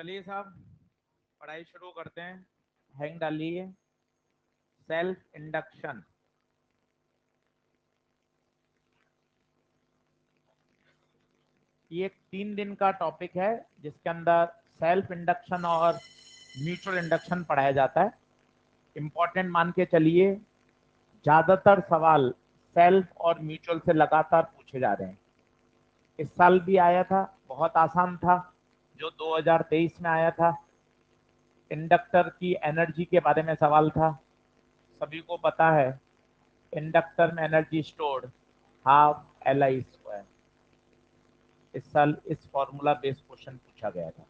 चलिए साहब, पढ़ाई शुरू करते हैं। हैंग डालिए। Self induction. ये एक 3 दिन का टॉपिक है जिसके अंदर सेल्फ इंडक्शन और म्यूचुअल इंडक्शन पढ़ाया जाता है। इम्पोर्टेंट मान के चलिए, ज्यादातर सवाल सेल्फ और म्यूचुअल से लगातार पूछे जा रहे हैं। इस साल भी आया था, बहुत आसान था जो 2023 में आया था। इंडक्टर की एनर्जी के बारे में सवाल था। सभी को पता है इंडक्टर में एनर्जी स्टोर्ड हाफ Li²। इस साल इस फॉर्मूला बेस्ड क्वेश्चन पूछा गया था।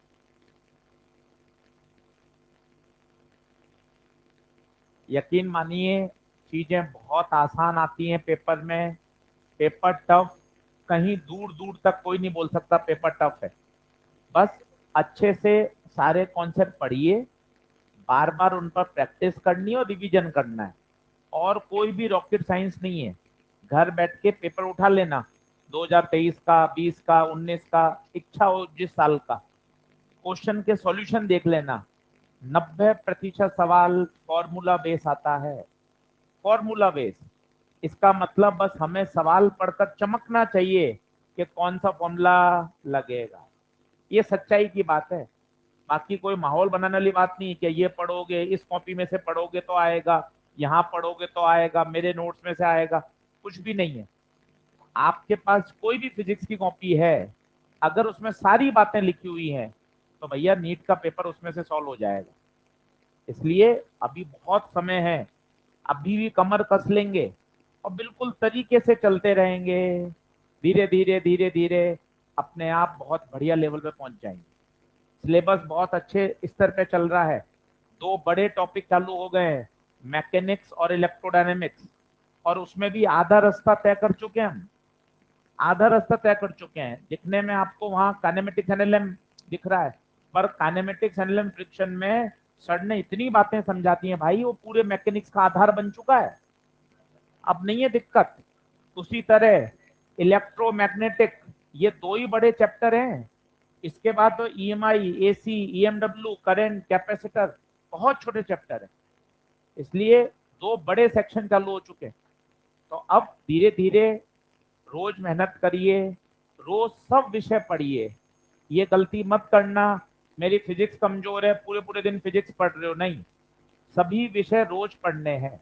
यकीन मानिए, चीजें बहुत आसान आती हैं पेपर में। पेपर टफ कहीं दूर दूर तक कोई नहीं बोल सकता पेपर टफ है। बस अच्छे से सारे कॉन्सेप्ट पढ़िए, बार बार उन पर प्रैक्टिस करनी है और रिवीजन करना है। और कोई भी रॉकेट साइंस नहीं है। घर बैठ के पेपर उठा लेना, 2023 का, 20 का, 19 का, इच्छा हो जिस साल का, क्वेश्चन के सॉल्यूशन देख लेना। 90% सवाल फॉर्मूला बेस आता है। फॉर्मूला बेस, इसका मतलब बस हमें सवाल पढ़कर चमकना चाहिए कि कौन सा फॉर्मूला लगेगा। ये सच्चाई की बात है। बाकी कोई माहौल बनाने वाली बात नहीं कि ये पढ़ोगे, इस कॉपी में से पढ़ोगे तो आएगा, यहाँ पढ़ोगे तो आएगा, मेरे नोट्स में से आएगा। कुछ भी नहीं है। आपके पास कोई भी फिजिक्स की कॉपी है, अगर उसमें सारी बातें लिखी हुई हैं तो भैया नीट का पेपर उसमें से सॉल्व हो जाएगा। इसलिए अभी बहुत समय है, अभी भी कमर कस लेंगे और बिल्कुल तरीके से चलते रहेंगे। धीरे धीरे धीरे धीरे अपने आप बहुत बढ़िया लेवल पे पहुंच जाएंगे। सिलेबस बहुत अच्छे स्तर पे चल रहा है। 2 बड़े टॉपिक चालू हो गए हैं, मैकेनिक्स और इलेक्ट्रोडायनेमिक्स। और उसमें भी आधा रास्ता तय कर चुके हैं हम। आधा रास्ता तय कर चुके हैं। दिखने में आपको वहां काइनेमेटिक्स एनालिसिस दिख रहा है, पर काइनेमेटिक्स एनालिसिस फ्रिक्शन में सर ने इतनी बातें समझाती हैं भाई, वो पूरे मैकेनिक्स का आधार बन चुका है। अब नहीं है दिक्कत। उसी तरह इलेक्ट्रोमैग्नेटिक, ये 2 ही बड़े चैप्टर हैं। इसके बाद तो EMI, AC, EMW, current, capacitor, बहुत छोटे चैप्टर है। इसलिए 2 बड़े सेक्शन चालू हो चुके हैं। तो अब धीरे धीरे रोज मेहनत करिए, रोज सब विषय पढ़िए। ये गलती मत करना, मेरी फिजिक्स कमजोर है, पूरे पूरे दिन फिजिक्स पढ़ रहे हो। नहीं, सभी विषय रोज पढ़ने हैं।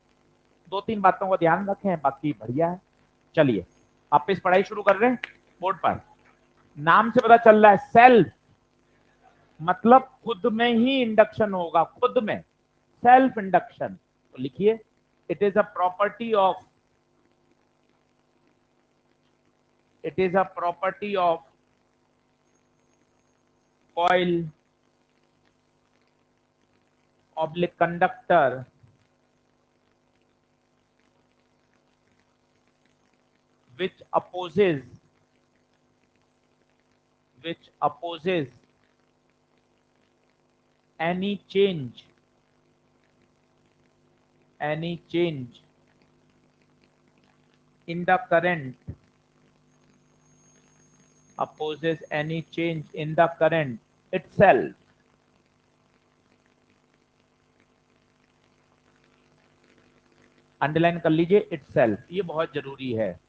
2-3 बातों का ध्यान रखें, बाकी बढ़िया है। चलिए वापस पढ़ाई शुरू कर रहे हैं। बोर्ड पर नाम से पता चल रहा है, सेल्फ मतलब खुद में ही इंडक्शन होगा, खुद में सेल्फ इंडक्शन। तो लिखिए, it is a property of, it is a property of coil oblique conductor which opposes, which opposes any change, any change in the current, opposes any change in the current itself. Underline कर लीजिए itself, ये बहुत जरूरी है।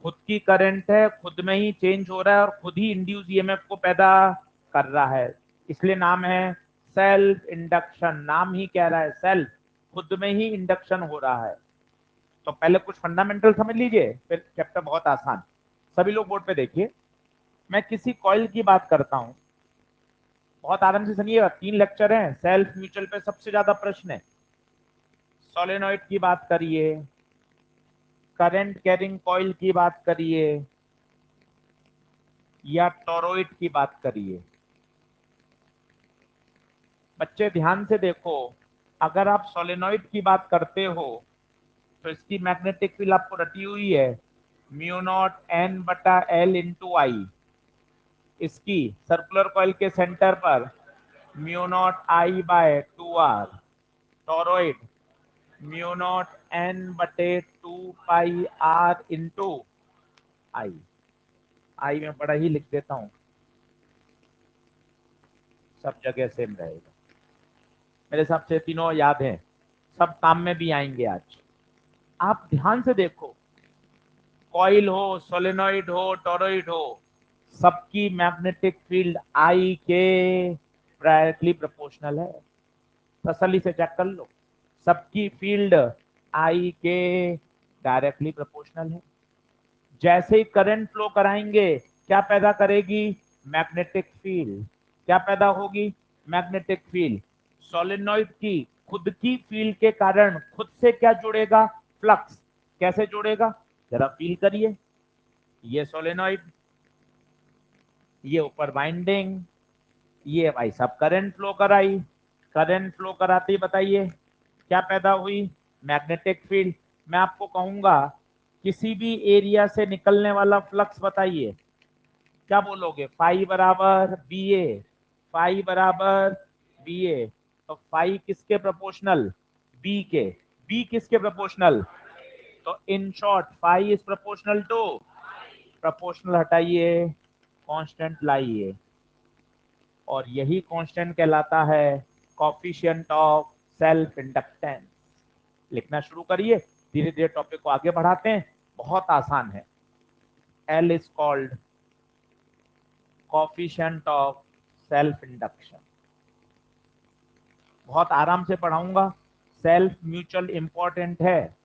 खुद की current है, खुद में ही चेंज हो रहा है और खुद ही इंड्यूस ईएमएफ को पैदा कर रहा है। इसलिए नाम है सेल्फ इंडक्शन। नाम ही कह रहा है सेल्फ, खुद में ही इंडक्शन हो रहा है। तो पहले कुछ फंडामेंटल समझ लीजिए, फिर चैप्टर बहुत आसान। सभी लोग बोर्ड पे देखिए, मैं किसी कॉइल की बात करता हूं, बहुत आराम से सुनिएगा। 3 लेक्चर हैं, सेल्फ म्यूचुअल पे सबसे ज्यादा प्रश्न है। सोलेनॉइड की बात करिए, करंट कैरिंग कॉइल की बात करिए, या टोरॉइड की बात करिए। बच्चे ध्यान से देखो, अगर आप सोलेनॉइड की बात करते हो तो इसकी मैग्नेटिक फील्ड आपको रटी हुई है, μ0N/L/I। इसकी सर्कुलर कॉइल के सेंटर पर μ0I/2R। Toroid μ0N/2πR/I। आई मैं बड़ा ही लिख देता हूं। सब जगह सेम रहेगा। मेरे हिसाब से तीनों याद हैं, सब काम में भी आएंगे आज। आप ध्यान से देखो, कॉइल हो, सोलेनॉइड हो, टोरॉइड हो, सबकी मैग्नेटिक फील्ड आई के डायरेक्टली प्रोपोर्शनल है। तसल्ली से चेक कर लो, सबकी फील्ड आई के डायरेक्टली प्रोपोर्शनल है। जैसे ही करंट फ्लो कराएंगे, क्या पैदा करेगी? Magnetic field. क्या पैदा होगी? Magnetic field. सोलेनॉइड की खुद की फील्ड के कारण खुद से क्या जुड़ेगा? फ्लक्स। कैसे जुड़ेगा? जरा फील करिए। ये सोलेनॉइड, ये ऊपर बाइंडिंग, ये भाई सब करंट फ्लो कराई। करंट फ्लो कराते ही बताइए क्या पैदा हुई? Magnetic field. मैं आपको कहूंगा किसी भी एरिया से निकलने वाला फ्लक्स बताइए, क्या बोलोगे? फाई बराबर बी ए। फाई बराबर बी ए। तो फाई किसके प्रोपोर्शनल? बी के। बी किसके प्रोपोर्शनल? तो in short phi is proportional to, proportional हटाइए, कांस्टेंट लाइए, और यही कांस्टेंट कहलाता है कोफिशिएंट ऑफ सेल्फ इंडक्टेंस। लिखना शुरू करिए, धीरे धीरे टॉपिक को आगे बढ़ाते हैं, बहुत आसान है। L is called coefficient of self induction. बहुत आराम से पढ़ाऊंगा, सेल्फ म्यूचुअल इंपॉर्टेंट है,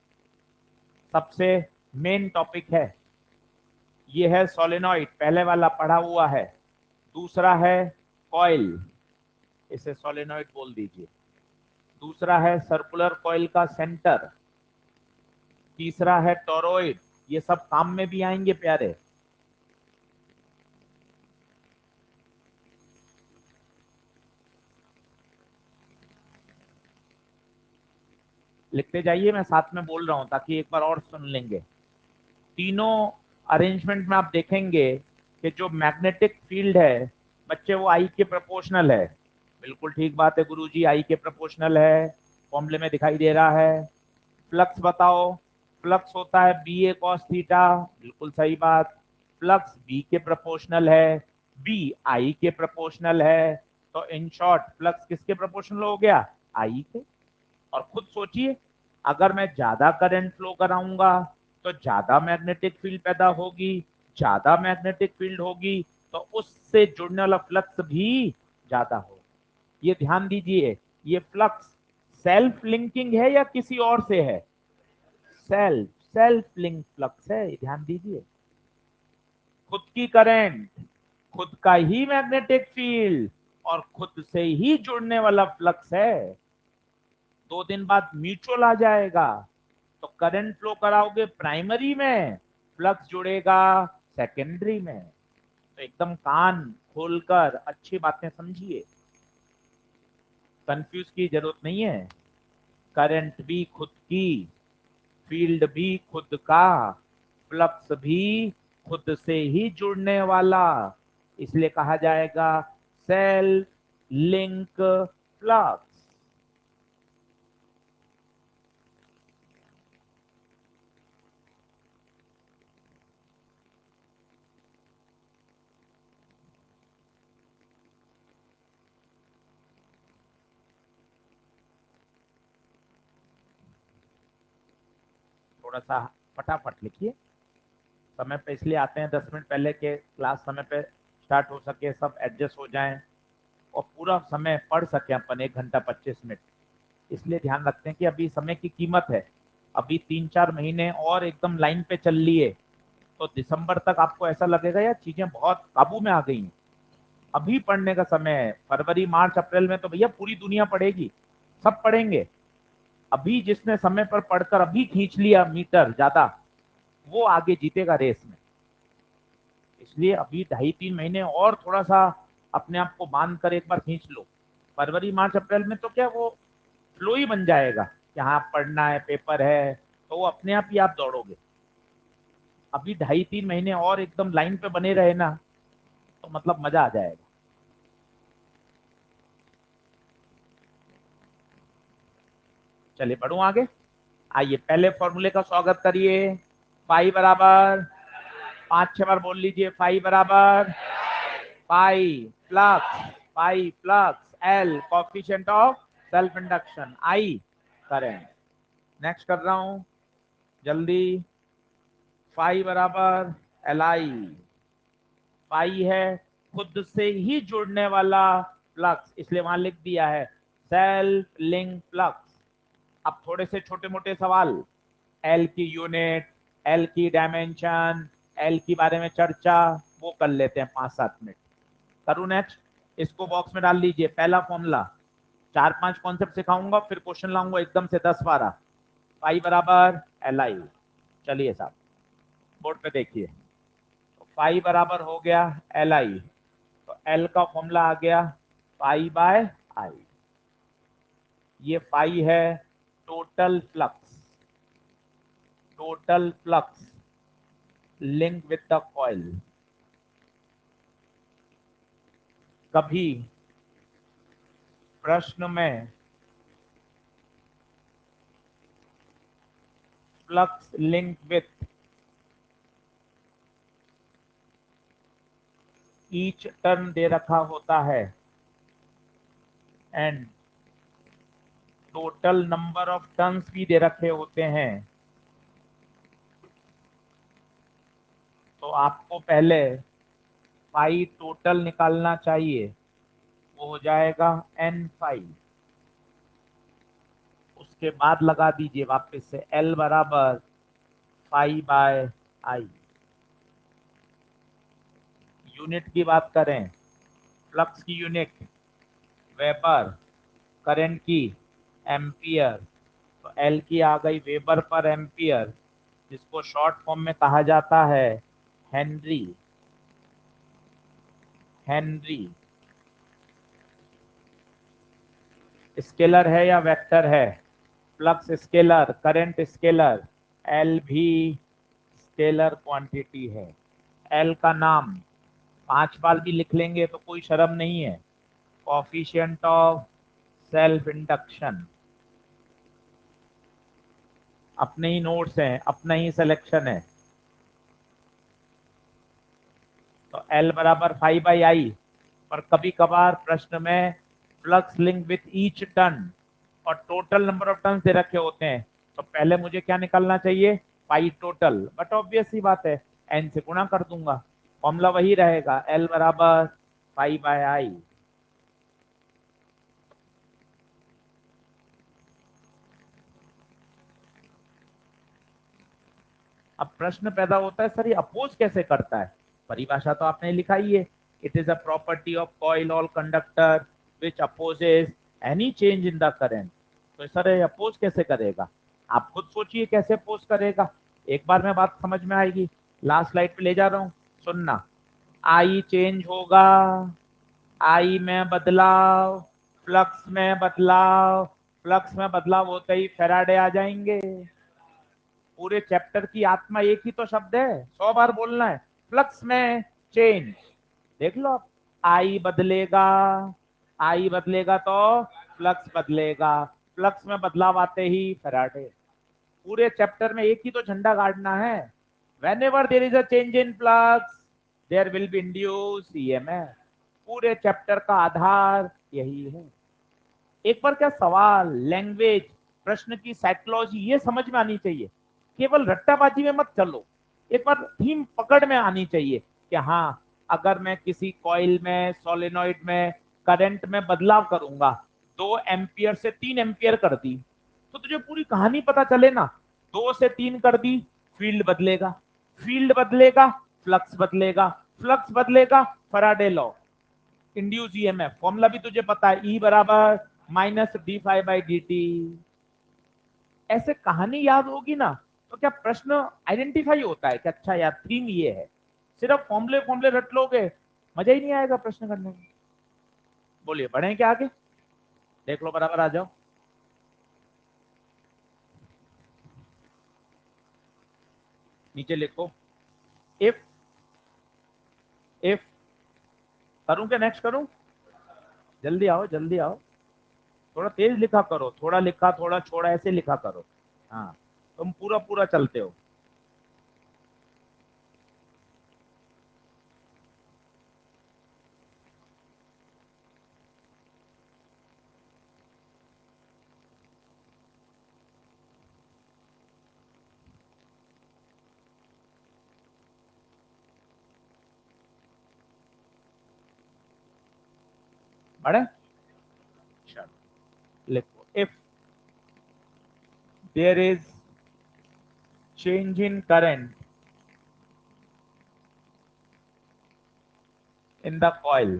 सबसे मेन टॉपिक है। ये है सोलेनॉइड, पहले वाला पढ़ा हुआ है। दूसरा है कॉइल, इसे सोलेनॉइड बोल दीजिए। दूसरा है सर्कुलर कॉइल का सेंटर। तीसरा है टोरॉइड। ये सब काम में भी आएंगे प्यारे। लिखते जाइए, मैं साथ में बोल रहा हूं ताकि एक बार और सुन लेंगे। तीनों अरेंजमेंट में आप देखेंगे कि जो मैग्नेटिक फील्ड है बच्चे, वो आई के प्रोपोर्शनल है। बिल्कुल ठीक बात है गुरुजी, आई के प्रोपोर्शनल है, फॉर्मूले में दिखाई दे रहा है। फ्लक्स बताओ? फ्लक्स होता है बी ए कॉस थीटा, बिल्कुल सही बात। फ्लक्स बी के प्रोपोर्शनल है, बी आई के प्रोपोर्शनल है। तो इन शॉर्ट फ्लक्स किसके प्रोपोर्शनल हो गया? आई के। और खुद सोचिए, अगर मैं ज्यादा करंट फ्लो कराऊंगा तो ज्यादा मैग्नेटिक फील्ड पैदा होगी, ज्यादा मैग्नेटिक फील्ड होगी तो उससे जुड़ने वाला फ्लक्स भी ज्यादा होगा। ये ध्यान दीजिए, ये फ्लक्स सेल्फ लिंकिंग है या किसी और से है? सेल्फ सेल्फ लिंक फ्लक्स है, ध्यान दीजिए। खुद की करंट, खुद का ही मैग्नेटिक फील्ड और खुद से ही जुड़ने वाला फ्लक्स है। 2 दिन बाद म्यूचुअल आ जाएगा, तो करंट फ्लो कराओगे प्राइमरी में, फ्लक्स जुड़ेगा सेकेंडरी में। तो एकदम कान खोलकर अच्छी बातें समझिए, कंफ्यूज की जरूरत नहीं है। करंट भी खुद की, फील्ड भी खुद का, फ्लक्स भी खुद से ही जुड़ने वाला, इसलिए कहा जाएगा सेल्फ लिंक फ्लक्स। थोड़ा सा फटाफट लिखिए, समय पे इसलिए आते हैं 10 मिनट पहले के क्लास समय पे स्टार्ट हो सके, सब एडजस्ट हो जाएं और पूरा समय पढ़ सके अपन 1 घंटा 25 मिनट। इसलिए ध्यान रखते हैं कि अभी समय की कीमत है। अभी 3-4 महीने और एकदम लाइन पे चल लिए तो दिसंबर तक आपको ऐसा लगेगा यार चीजें बहुत काबू में आ गई हैं। अभी पढ़ने का समय है। फरवरी मार्च अप्रैल में तो भैया पूरी दुनिया पढ़ेगी, सब पढ़ेंगे। अभी जिसने समय पर पढ़कर अभी खींच लिया मीटर ज्यादा, वो आगे जीतेगा रेस में। इसलिए अभी 2.5-3 महीने और थोड़ा सा अपने आप को बांध कर एक बार खींच लो। फरवरी मार्च अप्रैल में तो क्या वो फ्लो ही बन जाएगा कि हाँ पढ़ना है, पेपर है, तो वो अपने आप ही आप दौड़ोगे। अभी 2.5-3 महीने और एकदम लाइन पे बने रहे ना, तो मतलब मजा आ जाएगा। चलिए बढ़ू आगे। आइए पहले फॉर्मूले का स्वागत करिए। फाई बराबर, 5-6 बार बोल लीजिए, फाई बराबर, phi flux, phi flux, L coefficient of self induction, I current. Next कर रहा हूं जल्दी। फाई बराबर एल आई, फाई है खुद से ही जुड़ने वाला फ्लक्स, इसलिए वहां लिख दिया है सेल्फ लिंक फ्लक्स। अब थोड़े से छोटे मोटे सवाल, एल की यूनिट, एल की डायमेंशन, एल की बारे में चर्चा, वो कर लेते हैं 5-7 मिनट। करूं नेक्स्ट? इसको बॉक्स में डाल दीजिए। पहला फॉर्मूला, 4-5 कॉन्सेप्ट सिखाऊंगा, फिर क्वेश्चन लाऊंगा एकदम से 10-12। फाई बराबर एल आई, चलिए साहब बोर्ड पे देखिए। फाई बराबर हो गया एल आई, तो एल का फॉर्मूला आ गया फाई बाय आई। ये फाई है total flux, total flux link with the coil. कभी प्रश्न में flux link with each turn दे रखा होता है and total number of turns भी दे रखे होते हैं, तो आपको पहले फाई टोटल निकालना चाहिए। वो हो जाएगा एन फाई, उसके बाद लगा दीजिए वापस से एल बराबर फाई बाय आई। यूनिट की बात करें, फ्लक्स की यूनिट वेबर, करंट की एम्पियर, तो एल की आ गई वेबर पर एम्पियर, जिसको शॉर्ट फॉर्म में कहा जाता है हेनरी। हेनरी स्केलर है या वेक्टर है? Flux scalar, current scalar, L भी स्केलर क्वांटिटी है। एल का नाम 5 बार भी लिख लेंगे तो कोई शर्म नहीं है, कोफिशिएंट ऑफ सेल्फ इंडक्शन। अपने ही नोट्स हैं, अपना ही सिलेक्शन है। तो एल बराबर फाई बाई आई। और कभी कभार प्रश्न में flux link with each turn और टोटल नंबर ऑफ टर्न दे रखे होते हैं, तो पहले मुझे क्या निकालना चाहिए? पाई टोटल। बट ऑब्वियस सी बात है, एन से गुणा कर दूंगा, फॉर्मूला वही रहेगा, एल बराबर पाई बाय आई। अब प्रश्न पैदा होता है, सर ये अपोज कैसे करता है? परिभाषा तो आपने लिखा ही है, it is a property of coil और conductor which opposes any change in the current. तो सर ये अपोज कैसे करेगा? आप खुद सोचिए कैसे अपोज करेगा, एक बार में बात समझ में आएगी। लास्ट स्लाइड पे ले जा रहा हूं, सुनना। आई चेंज होगा, आई में बदलाव, फ्लक्स में बदलाव, फ्लक्स में बदलाव होते ही फैराडे आ जाएंगे। पूरे चैप्टर की आत्मा एक ही तो शब्द है, 100 बार बोलना है, फ्लक्स में चेंज। देख लो आप, आई बदलेगा, आई बदलेगा तो फ्लक्स बदलेगा, फ्लक्स में बदलाव आते ही फैराडे। पूरे चैप्टर में एक ही तो झंडा गाड़ना है, whenever there is a change in flux there will be induced EMF। पूरे चैप्टर का आधार यही है। एक बार क्या सवाल, लैंग्वेज, प्रश्न की साइकोलॉजी ये समझ में आनी चाहिए, केवल रट्टाबाजी में मत चलो। एक बार थीम पकड़ में आनी चाहिए कि हाँ, अगर मैं किसी कॉइल में, सोलेनॉइड में करंट में बदलाव करूंगा, 2 एम्पियर से 3 एम्पियर कर दी, तो तुझे पूरी कहानी पता चले ना। 2 से 3 कर दी, फील्ड बदलेगा, फील्ड बदलेगा, फ्लक्स बदलेगा, फ्लक्स बदलेगा, Faraday law, induced EMF. Formula भी तुझे पता है, ई बराबर minus D phi by D T. ऐसे कहानी याद होगी ना, तो क्या प्रश्न आइडेंटिफाई होता है कि अच्छा यार थीम ये है। सिर्फ फॉर्मूले फॉर्मूले रट लोगे, मजा ही नहीं आएगा प्रश्न करने में। बोलिए बढ़े क्या आगे? देख लो, बराबर आ जाओ। नीचे लिखो इफ, इफ करूं क्या? नेक्स्ट करूं? जल्दी आओ, जल्दी आओ। थोड़ा तेज लिखा करो, थोड़ा लिखा थोड़ा छोड़ा ऐसे लिखा करो। हाँ, तुम पूरा पूरा चलते हो। बढ़े, चलो लिखो, if there is change in current in the coil,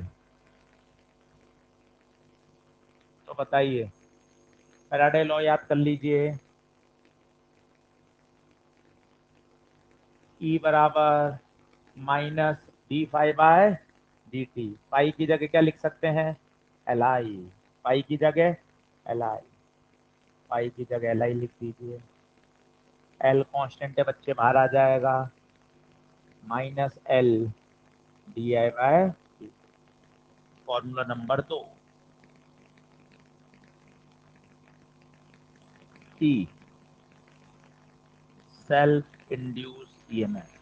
तो बताइए, फैराडे लॉ याद कर लीजिए, E बराबर minus D phi by D t. Pi की जगह क्या लिख सकते हैं, एल आई, पाई की जगह एल आई, पाई की जगह एल आई लिख दीजिए। एल कांस्टेंट है बच्चे, बाहर आ जाएगा, minus L D I by, formula number 2, E self induced EMF,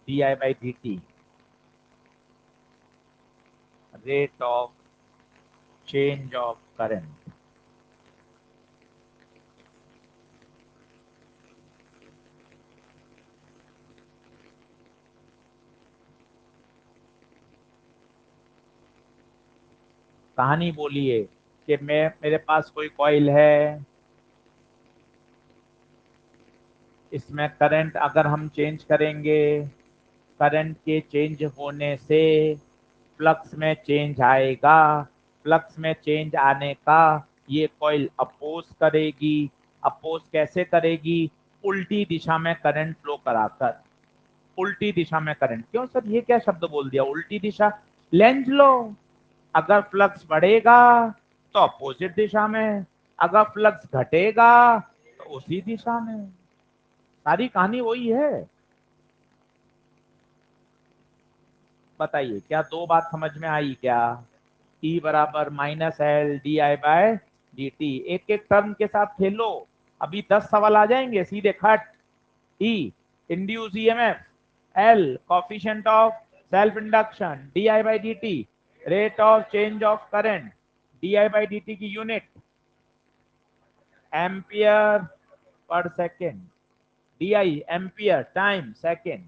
D I by D T rate of change of current. कहानी बोलिए कि मैं, मेरे पास कोई कॉइल है, इसमें करंट अगर हम चेंज करेंगे, करंट के चेंज होने से फ्लक्स में चेंज आएगा, फ्लक्स में चेंज आने का ये कॉइल अपोज करेगी। अपोज कैसे करेगी, उल्टी दिशा में करंट फ्लो कराकर, उल्टी दिशा में करंट। क्यों सर ये क्या शब्द बोल दिया, उल्टी दिशा, लेंज लो, अगर फ्लक्स बढ़ेगा तो अपोजिट दिशा में, अगर फ्लक्स घटेगा तो उसी दिशा में, सारी कहानी वही है। बताइए क्या दो बात समझ में आई क्या, E बराबर minus L D I by D T, एक एक टर्म के साथ खेलो, अभी 10 सवाल आ जाएंगे सीधे खट। E induce EMF, L coefficient of self induction, D I by D T rate of change of current, D I by D T की unit ampere per second, D I ampere time second,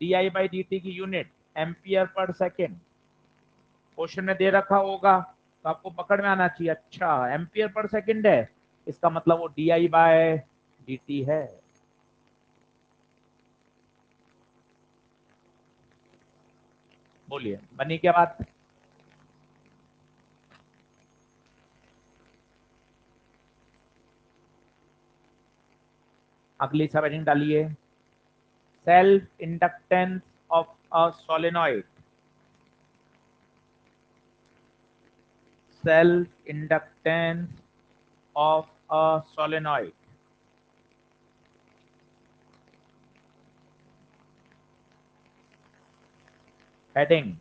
D I by D T की unit ampere per second. Question में दे रखा होगा तो आपको पकड़ में आना चाहिए, अच्छा एम्पियर पर सेकंड है, इसका मतलब वो D I by D T है। बोलिए बनी क्या बात। अगली सब हेडिंग डालिए, self inductance of a solenoid, self inductance of a solenoid. Heading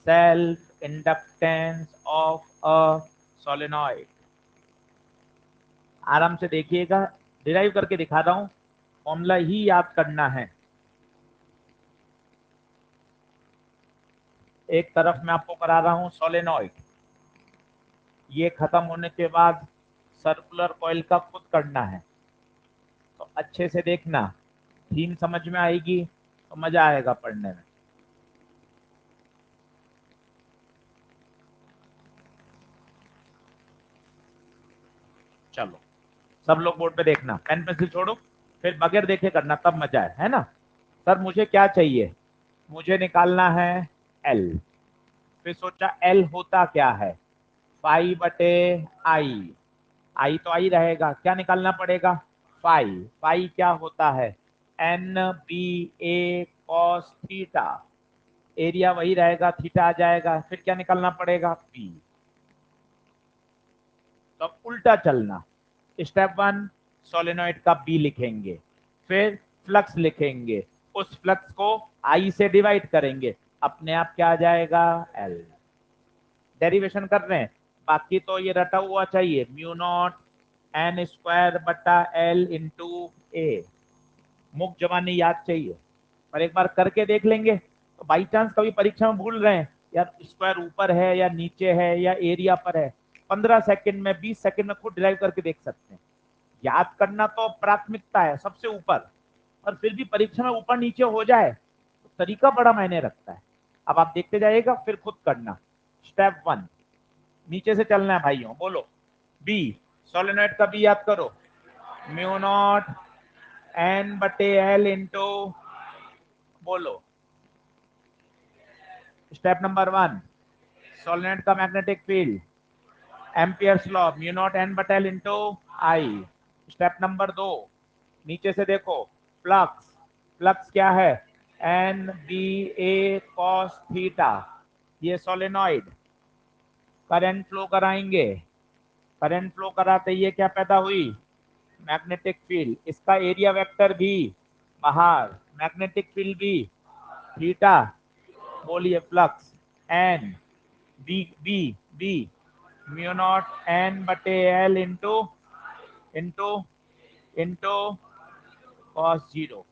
self inductance of a solenoid. आराम से देखिएगा, डिराइव करके दिखा रहा हूं, फॉर्मूला ही याद करना है। एक तरफ मैं आपको करा रहा हूं सोलेनॉइड, ये खत्म होने के बाद सर्कुलर कॉइल का खुद करना है, तो अच्छे से देखना, थीम समझ में आएगी तो मजा आएगा पढ़ने में। चलो सब लोग बोर्ड पे देखना, पेन पेंसिल छोड़ो, फिर बगैर देखे करना तब मजा है ना। सर मुझे क्या चाहिए, मुझे निकालना है एल, फिर सोचा एल होता क्या है, पाई बटे आई, आई तो आई रहेगा, क्या निकालना पड़ेगा, पाई, पाई क्या होता है, एन बी ए कॉस थीटा, एरिया वही रहेगा, थीटा आ जाएगा, फिर क्या निकालना पड़ेगा, पी। तो अब उल्टा चलना, स्टेप 1 सोलेनॉइड का बी लिखेंगे, फिर फ्लक्स लिखेंगे, उस फ्लक्स को आई से डिवाइड करेंगे, अपने आप क्या आ जाएगा, एल। डेरिवेशन कर रहे हैं, बाकी तो ये रटा हुआ चाहिए, म्यू नॉट एन स्क्वायर बटा एल इंटू ए, मुख जबानी याद चाहिए, पर एक बार करके देख लेंगे, तो बाई चांस कभी परीक्षा में भूल रहे हैं यार, स्क्वायर ऊपर है या नीचे है या एरिया पर है, 15 सेकंड में 20 सेकंड में खुद ड्राइव करके देख सकते हैं। याद करना तो प्राथमिकता है सबसे ऊपर, और फिर भी परीक्षा में ऊपर नीचे हो जाए तरीका बड़ा मायने रखता है। अब आप देखते जाइएगा, फिर खुद करना। स्टेप 1, नीचे से चलना है भाइयों, बोलो बी। सोलेनॉइड का बी याद करो, म्यू नॉट एन बटे एल इंटू, बोलो। स्टेप नंबर 1, सोलेनॉइड का magnetic field, Ampere's law, mu naught N बटे एल इंटू आई। स्टेप नंबर 2, नीचे से देखो, फ्लक्स, फ्लक्स क्या है, एन बी ए कॉस थीटा। ये सोलेनॉइड, करंट फ्लो कराएंगे, करंट फ्लो कराते ये क्या पैदा हुई, मैग्नेटिक फील्ड। इसका एरिया वेक्टर भी बाहर, मैग्नेटिक फील्ड भी थीटा, बोलिए flux N B B B mu naught N बटे L into into into cos zero.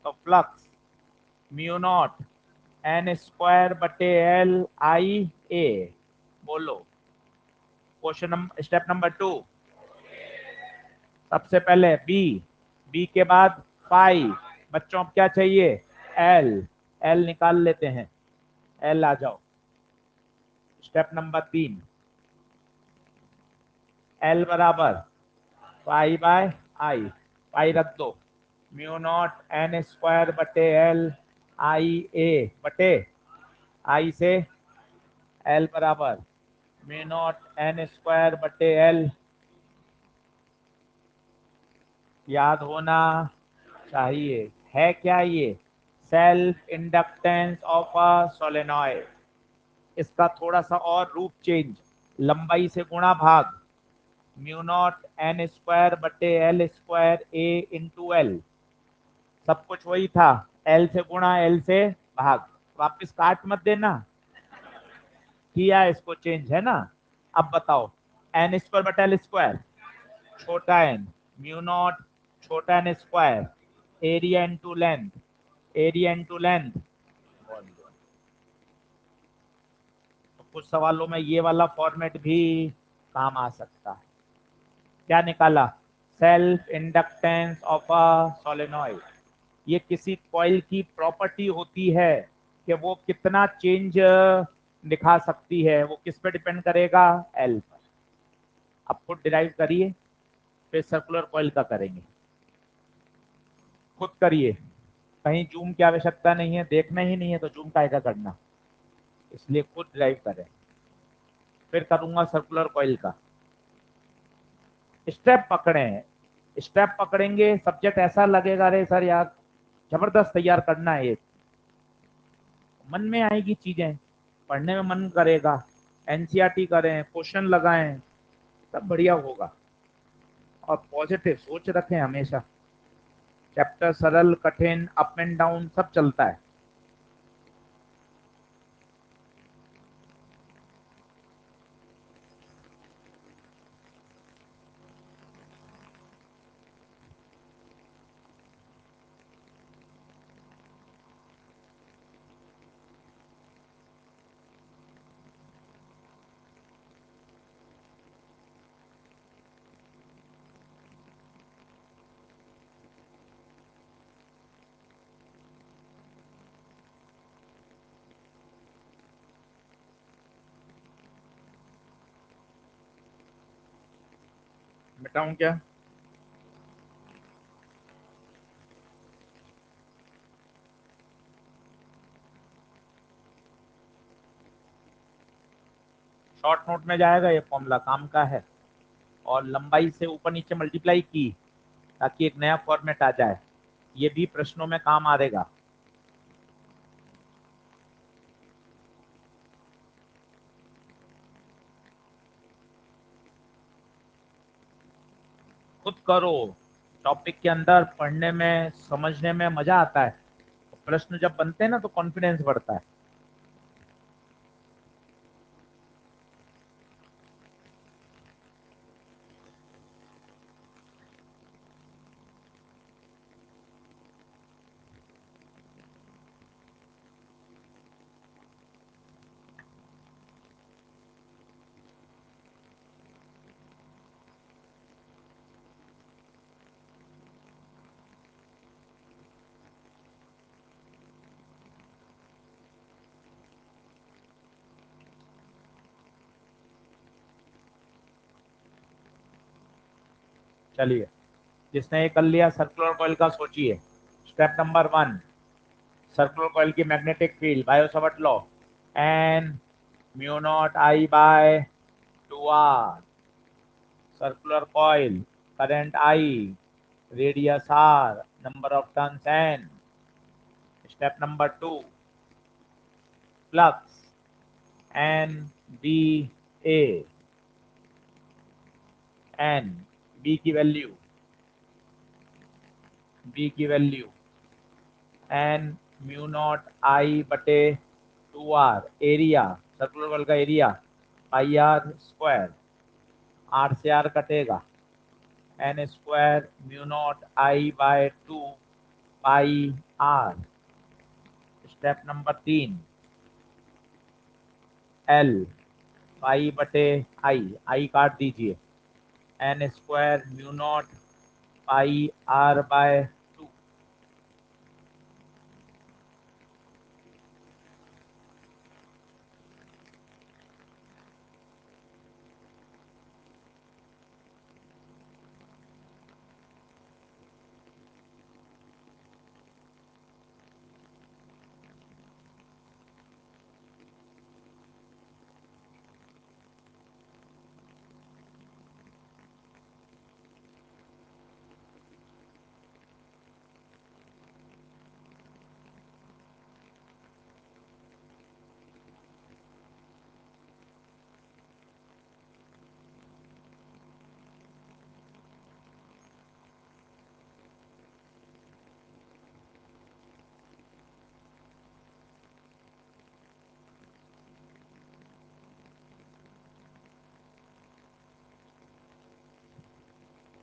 तो flux mu naught N square बटे एल आई ए। बोलो क्वेश्चन नंबर, स्टेप नंबर 2, सबसे पहले बी, बी के बाद फाई, बच्चों क्या चाहिए, एल, एल निकाल लेते हैं, एल आ जाओ। स्टेप नंबर 3, एल बराबर पाई बाय आई, पाई रख दो, म्यू नॉट एन स्क्वायर बटे एल आई ए बटे आई से एल बराबर म्यू नॉट एन स्क्वायर बटे एल, याद होना चाहिए। है क्या ये, self inductance of a solenoid. इसका थोड़ा सा और रूप चेंज, लंबाई से गुणा भाग, म्यू नॉट एन स्क्वायर बटे एल स्क्वायर ए इंटू एल, सब कुछ वही था, एल से गुणा एल से भाग, वापस काट मत देना, किया इसको चेंज है ना। अब बताओ, एन स्क्वायर बटा एल स्क्वायर, छोटा एन, म्यू नॉट छोटा n square, area into length, area into length. तो कुछ सवालों में ये वाला फॉर्मेट भी काम आ सकता है। क्या निकाला, self inductance of a solenoid. ये किसी कॉइल की प्रॉपर्टी होती है कि वो कितना चेंज दिखा सकती है, वो किस पे डिपेंड करेगा, एल पर। अब खुद डिराइव करिए, फिर सर्कुलर कॉइल का करेंगे, खुद करिए, कहीं जूम की आवश्यकता नहीं है, देखना ही नहीं है तो जूम कायदा करना, इसलिए खुद ड्राइव करें। फिर करूंगा सर्कुलर कॉइल का। स्टेप पकड़े, स्टेप पकड़ेंगे, सब्जेक्ट ऐसा लगेगा अरे सर यार जबरदस्त तैयार करना है, ये मन में आएगी चीजें, पढ़ने में मन करेगा, एनसीईआरटी करें, क्वेश्चन लगाएं, सब बढ़िया होगा। और पॉजिटिव सोच रखें हमेशा, चैप्टर सरल कठिन अप एंड डाउन सब चलता है। मिटाऊं क्या, शॉर्ट नोट में जाएगा, ये फॉर्मूला काम का है, और लंबाई से ऊपर नीचे मल्टीप्लाई की ताकि एक नया फॉर्मेट आ जाए, ये भी प्रश्नों में काम आएगा। खुद करो, टॉपिक के अंदर पढ़ने में समझने में मजा आता है, प्रश्न जब बनते हैं ना तो कॉन्फिडेंस बढ़ता है। चलिए, जिसने ये कर लिया सर्कुलर कॉइल का सोचिए। स्टेप नंबर 1, सर्कुलर कॉइल की magnetic field Biot Savart law, N mu naught I by 2r, circular coil, current I, radius r, number of turns n। Step number 2, flux n b a, n b की value n mu naught I बटे 2r, area circular coil का area pi R square, r से r कटेगा, n square mu naught I by 2 pi r। Step number 3, L पाई बटे I काट दीजिए, n square mu not pi r bye 2।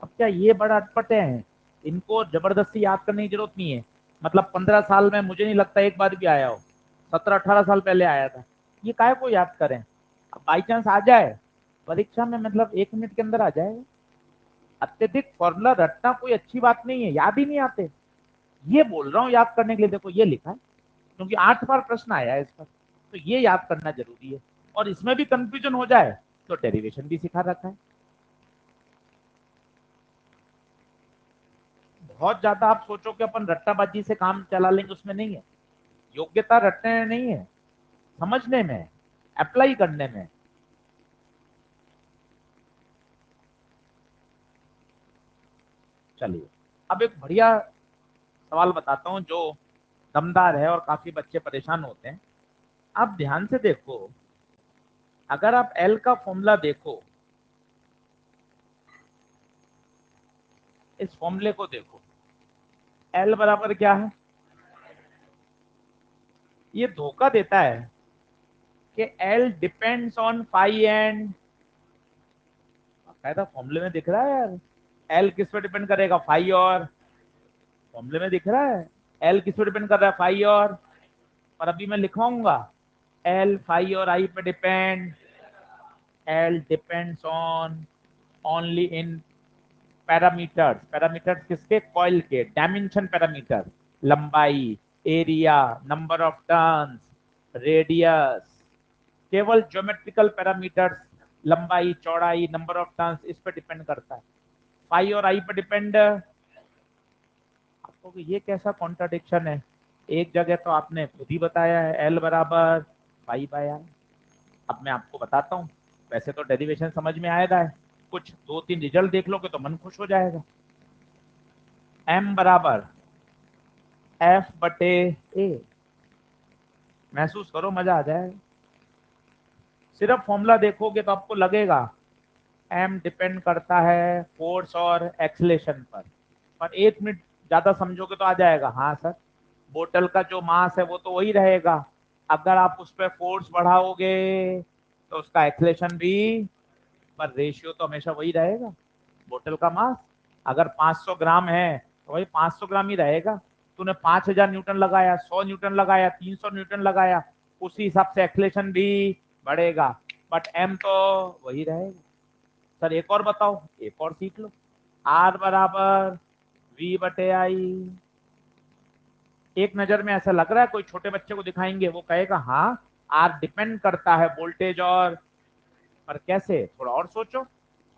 अब क्या ये बड़ा अटपटे हैं, इनको जबरदस्ती याद करने की जरूरत नहीं है। मतलब 15 साल में मुझे नहीं लगता एक बार भी आया हो, 17-18 साल पहले आया था, ये काहे को याद करें। अब बाई चांस आ जाए परीक्षा में, मतलब 1 मिनट के अंदर आ जाएगा। अत्यधिक फॉर्मूला रटना कोई अच्छी बात नहीं है, याद ही नहीं आते। ये बोल रहा हूँ याद करने के लिए, देखो ये लिखा है, क्योंकि 8 बार प्रश्न आया है इस पर, तो ये याद करना जरूरी है। और इसमें भी कंफ्यूजन हो जाए तो डेरिवेशन भी सिखा रखा है। बहुत ज्यादा आप सोचो कि अपन रट्टाबाजी से काम चला लेंगे, उसमें नहीं है। योग्यता रटने में नहीं है, समझने में, अप्लाई करने में। चलिए, अब एक बढ़िया सवाल बताता हूं जो दमदार है और काफी बच्चे परेशान होते हैं। आप ध्यान से देखो, अगर आप एल का फॉर्मूला देखो, इस फॉर्मूले को देखो, एल बराबर क्या है। ये धोखा देता है कि L depends on phi and, कायदा फॉर्मूले में दिख रहा है यार। एल किस पे डिपेंड करेगा, फाई और, फॉर्मूले में दिख रहा है एल किस पे डिपेंड कर रहा है, फाई और अभी मैं लिखवाऊंगा एल फाई और आई पे depend. L depends on only in parameters, parameters किसके, कॉइल के, डायमेंशन पैरामीटर, लंबाई, area, number of turns, radius, केवल ज्योमेट्रिकल पैरामीटर्स, लंबाई, चौड़ाई, नंबर ऑफ टर्न्स, इस पे डिपेंड करता है। फाई और आई पे डिपेंड, आपको ये कैसा कॉन्ट्राडिक्शन है। एक जगह तो आपने खुद ही बताया है एल बराबर पाई बाय आर। अब मैं आपको बताता हूँ, वैसे तो डेरिवेशन समझ में आएगा है, कुछ 2-3 रिजल्ट देख लोगे तो मन खुश हो जाएगा। एम बराबर एफ बटे ए, महसूस करो, मजा आ जाएगा। सिर्फ फॉर्मूला देखोगे तो आपको लगेगा एम डिपेंड करता है फोर्स और एक्सलेशन पर 1 मिनट ज्यादा समझोगे तो आ जाएगा, हाँ सर, बोतल का जो मास है वो तो वही रहेगा, अगर आप उस पर फोर्स बढ़ाओगे तो उसका एक्सलेशन भी, पर रेशियो तो हमेशा वही रहेगा। बोतल का मास अगर 500 ग्राम है तो वही 500 ग्राम ही रहेगा। तूने 5000 न्यूटन लगाया, 100 न्यूटन लगाया, 300 न्यूटन लगाया, उसी हिसाब से एक्सलेशन भी बढ़ेगा, बट एम तो वही रहेगा। सर एक और बताओ, एक और सीख लो, आर बराबर वी बटे आई। एक नजर में ऐसा लग रहा है, कोई छोटे बच्चे को दिखाएंगे वो कहेगा हाँ, आर डिपेंड करता है वोल्टेज और, पर कैसे, थोड़ा और सोचो।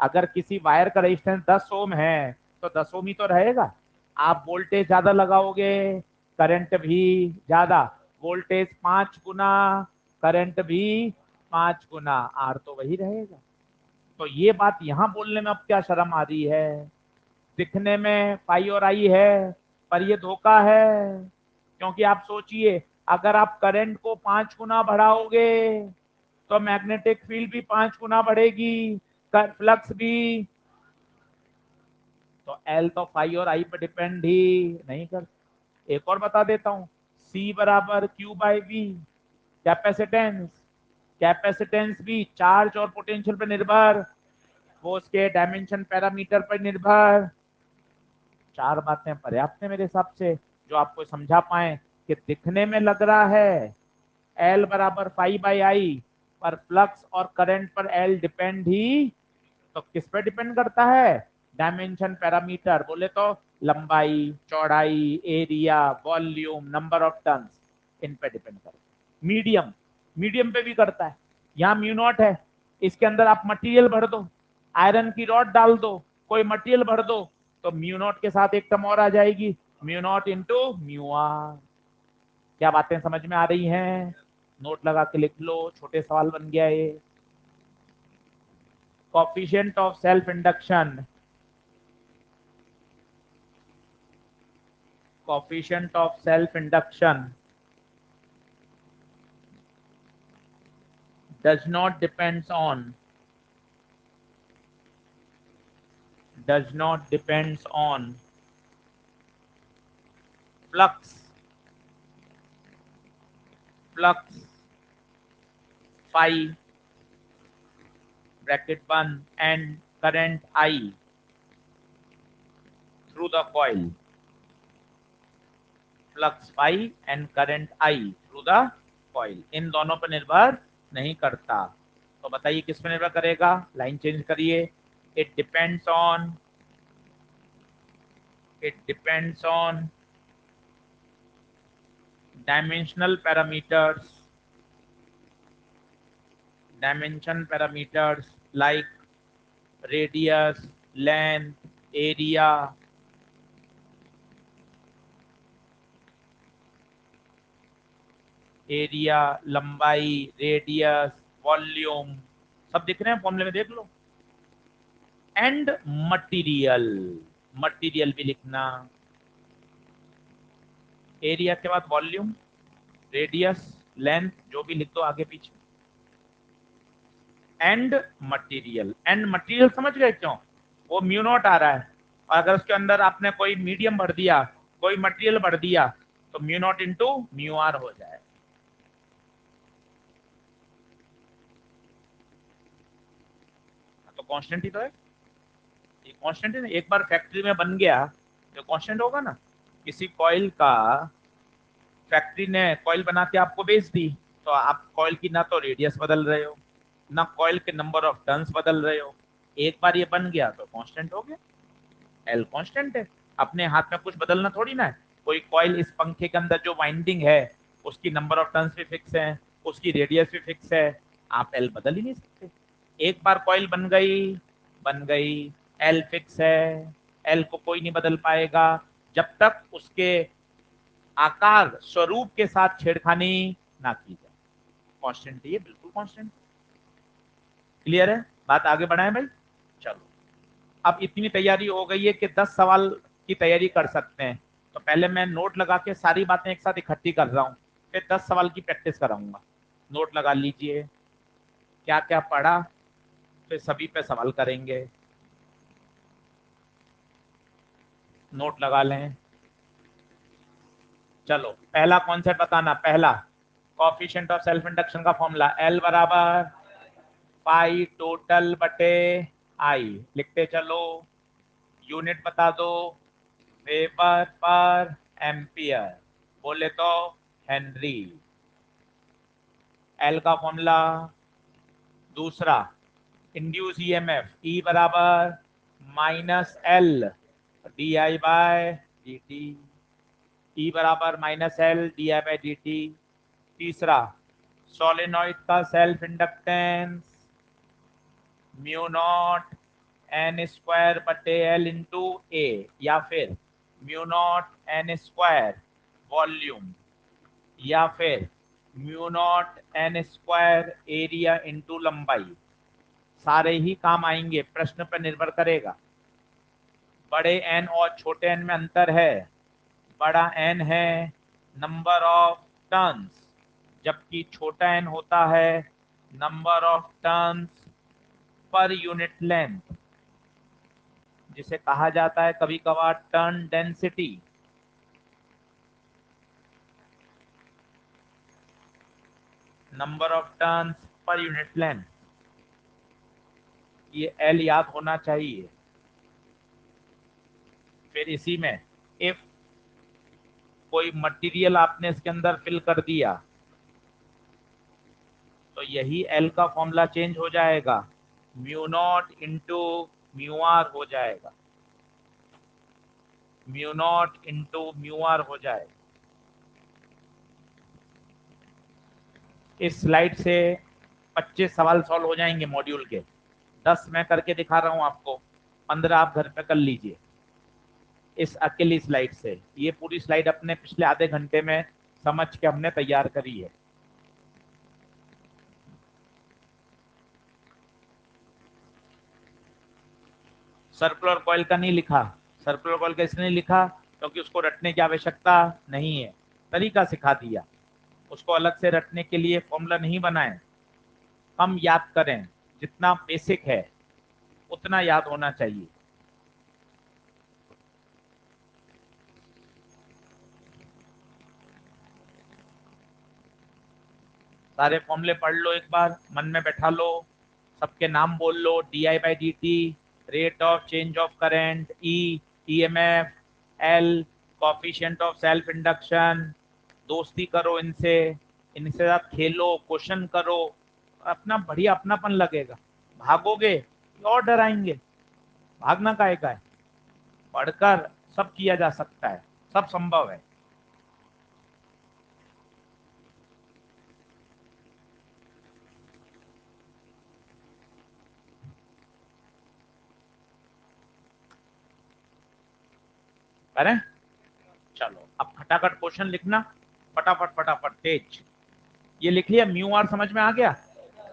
अगर किसी वायर का रेजिस्टेंस 10 ओम है तो 10 ओम ही तो रहेगा। आप वोल्टेज ज्यादा लगाओगे, करंट भी ज्यादा, वोल्टेज 5 गुना, करंट भी 5 गुना, आर तो वही रहेगा। तो ये बात यहां बोलने में अब क्या शर्म आ रही है? दिखने में पाई और आई है, पर ये धोखा है। क्योंकि आप सोचिए, अगर आप करंट को 5 गुना बढ़ाओगे तो मैग्नेटिक फील्ड भी 5 गुना बढ़ेगी, फ्लक्स भी। तो एल तो फाई और आई पर डिपेंड ही नहीं कर। एक और बता देता हूं, सी बराबर Q by V, capacitance. Capacitance भी चार्ज और पोटेंशियल पर निर्भर, वो उसके डायमेंशन पैरामीटर पर निर्भर। चार बातें पर्याप्त है मेरे हिसाब से, जो आपको समझा पाए कि दिखने में लग रहा है एल बराबर फाई बाई आई, पर फ्लक्स और करंट पर एल डिपेंड ही तो किस पे डिपेंड करता है? डायमेंशन पैरामीटर, बोले तो लंबाई, चौड़ाई, area, volume, number of turns, इन पे डिपेंड करता है। मीडियम, मीडियम पे भी करता है। यहाँ म्यू नॉट है, इसके अंदर आप मटेरियल भर दो, आयरन की रॉड डाल दो, कोई मटेरियल भर दो, तो म्यू नॉट के साथ एक टर्म और आ जाएगी, mu naught into mu R. क्या बातें समझ में आ रही हैं? नोट लगा के लिख लो, छोटे सवाल बन गया ये। coefficient of self induction, coefficient of self induction does not depends on flux phi bracket 1 and current I through the coil, flux phi and current I through the coil, इन दोनों पर निर्भर नहीं करता। तो बताइए किस पर निर्भर करेगा? लाइन चेंज करिए। It depends on dimensional parameters, dimension parameters like radius, length, area, लंबाई, रेडियस, वॉल्यूम, सब दिख रहे हैं फॉर्मूले में, देख लो। एंड मटेरियल, मटेरियल भी लिखना। एरिया के बाद वॉल्यूम, रेडियस, लेंथ, जो भी लिख दो आगे पीछे। एंड मटेरियल, एंड मटेरियल समझ गए क्यों? वो म्यू नॉट आ रहा है, और अगर उसके अंदर आपने कोई मीडियम भर दिया, कोई मटेरियल भर दिया, तो mu naught into mu R हो जाए। तो कांस्टेंट ही तो है, ये कांस्टेंट है ना। एक बार फैक्ट्री में बन गया तो कांस्टेंट होगा ना। किसी कॉइल का फैक्ट्री ने कॉइल बना के आपको बेच दी, तो आप कॉइल की ना तो रेडियस बदल रहे हो, ना कॉइल के नंबर ऑफ टर्न्स बदल रहे हो। एक बार ये बन गया तो कांस्टेंट हो गया, एल कांस्टेंट है। अपने हाथ में कुछ बदलना थोड़ी ना है। कोई कॉइल, इस पंखे के अंदर जो वाइंडिंग है उसकी नंबर ऑफ टर्न्स भी फिक्स है, उसकी रेडियस भी फिक्स है, आप एल बदल ही नहीं सकते। एक बार कॉइल बन गई, एल फिक्स है, एल को कोई नहीं बदल पाएगा जब तक उसके आकार स्वरूप के साथ छेड़खानी ना की जाए। कांस्टेंट, ये बिल्कुल कांस्टेंट। क्लियर है? बात आगे बढ़ाएं भाई। चलो, अब इतनी तैयारी हो गई है कि 10 सवाल की तैयारी कर सकते हैं। तो पहले मैं नोट लगा के सारी बातें एक साथ इकट्ठी कर रहा हूँ, फिर 10 सवाल की प्रैक्टिस कराऊंगा। नोट लगा लीजिए, क्या क्या पढ़ा, फिर सभी पे सवाल करेंगे। नोट लगा लें। चलो, पहला कॉन्सेप्ट बताना। पहला, कोएफिशिएंट ऑफ सेल्फ इंडक्शन का फॉर्मूला एल बराबर पाई टोटल बटे आई। लिखते चलो। यूनिट बता दो, वेबर पर एम्पियर, बोले तो हेनरी। एल का फॉर्मूला। दूसरा, इंड्यूस ईएमएफ ई बराबर minus L D I by D t, E बराबर minus L D I by D t. तीसरा, सोलेनॉइड का self inductance mu naught N square बटे एल इंटू ए, या फिर mu naught N square volume, या फिर mu naught N square area into लंबाई, सारे ही काम आएंगे, प्रश्न पर निर्भर करेगा। बड़े एन और छोटे एन में अंतर है, बड़ा एन है नंबर ऑफ टर्न्स, जबकि छोटा एन होता है number of turns per unit length, जिसे कहा जाता है कभी कभार turn density. Number of turns per unit length, ये एल याद होना चाहिए। फिर इसी में इफ कोई मटेरियल आपने इसके अंदर फिल कर दिया तो यही एल का फॉर्मूला चेंज हो जाएगा, mu naught into mu R हो जाएगा, mu naught into mu R हो जाएगा। इस स्लाइड से 25 सवाल सॉल्व हो जाएंगे मॉड्यूल के, 10 मैं करके दिखा रहा हूं आपको, 15 आप घर पे कर लीजिए इस अकेली स्लाइड से। ये पूरी स्लाइड अपने पिछले आधे घंटे में समझ के हमने तैयार करी है। सर्कुलर कॉइल का नहीं लिखा, सर्कुलर कॉइल का इसलिए नहीं लिखा क्योंकि उसको रटने की आवश्यकता नहीं है, तरीका सिखा दिया, उसको अलग से रटने के लिए फॉर्मूला नहीं बनाए। कम याद करें, जितना बेसिक है उतना याद होना चाहिए। सारे फॉर्मूले पढ़ लो एक बार, मन में बैठा लो, सबके नाम बोल लो, d I by D T, rate of change of current, E, EMF, L, coefficient of self induction. दोस्ती करो इनसे, इनसे साथ खेलो, क्वेश्चन करो, अपना बढ़िया अपनापन लगेगा। भागोगे और डराएंगे, भागना काहे का है, पढ़कर सब किया जा सकता है, सब संभव है। करें, चलो अब फटाफट क्वेश्चन लिखना, फटाफट फटाफट तेज। ये लिख लिया, म्यू आर समझ में आ गया।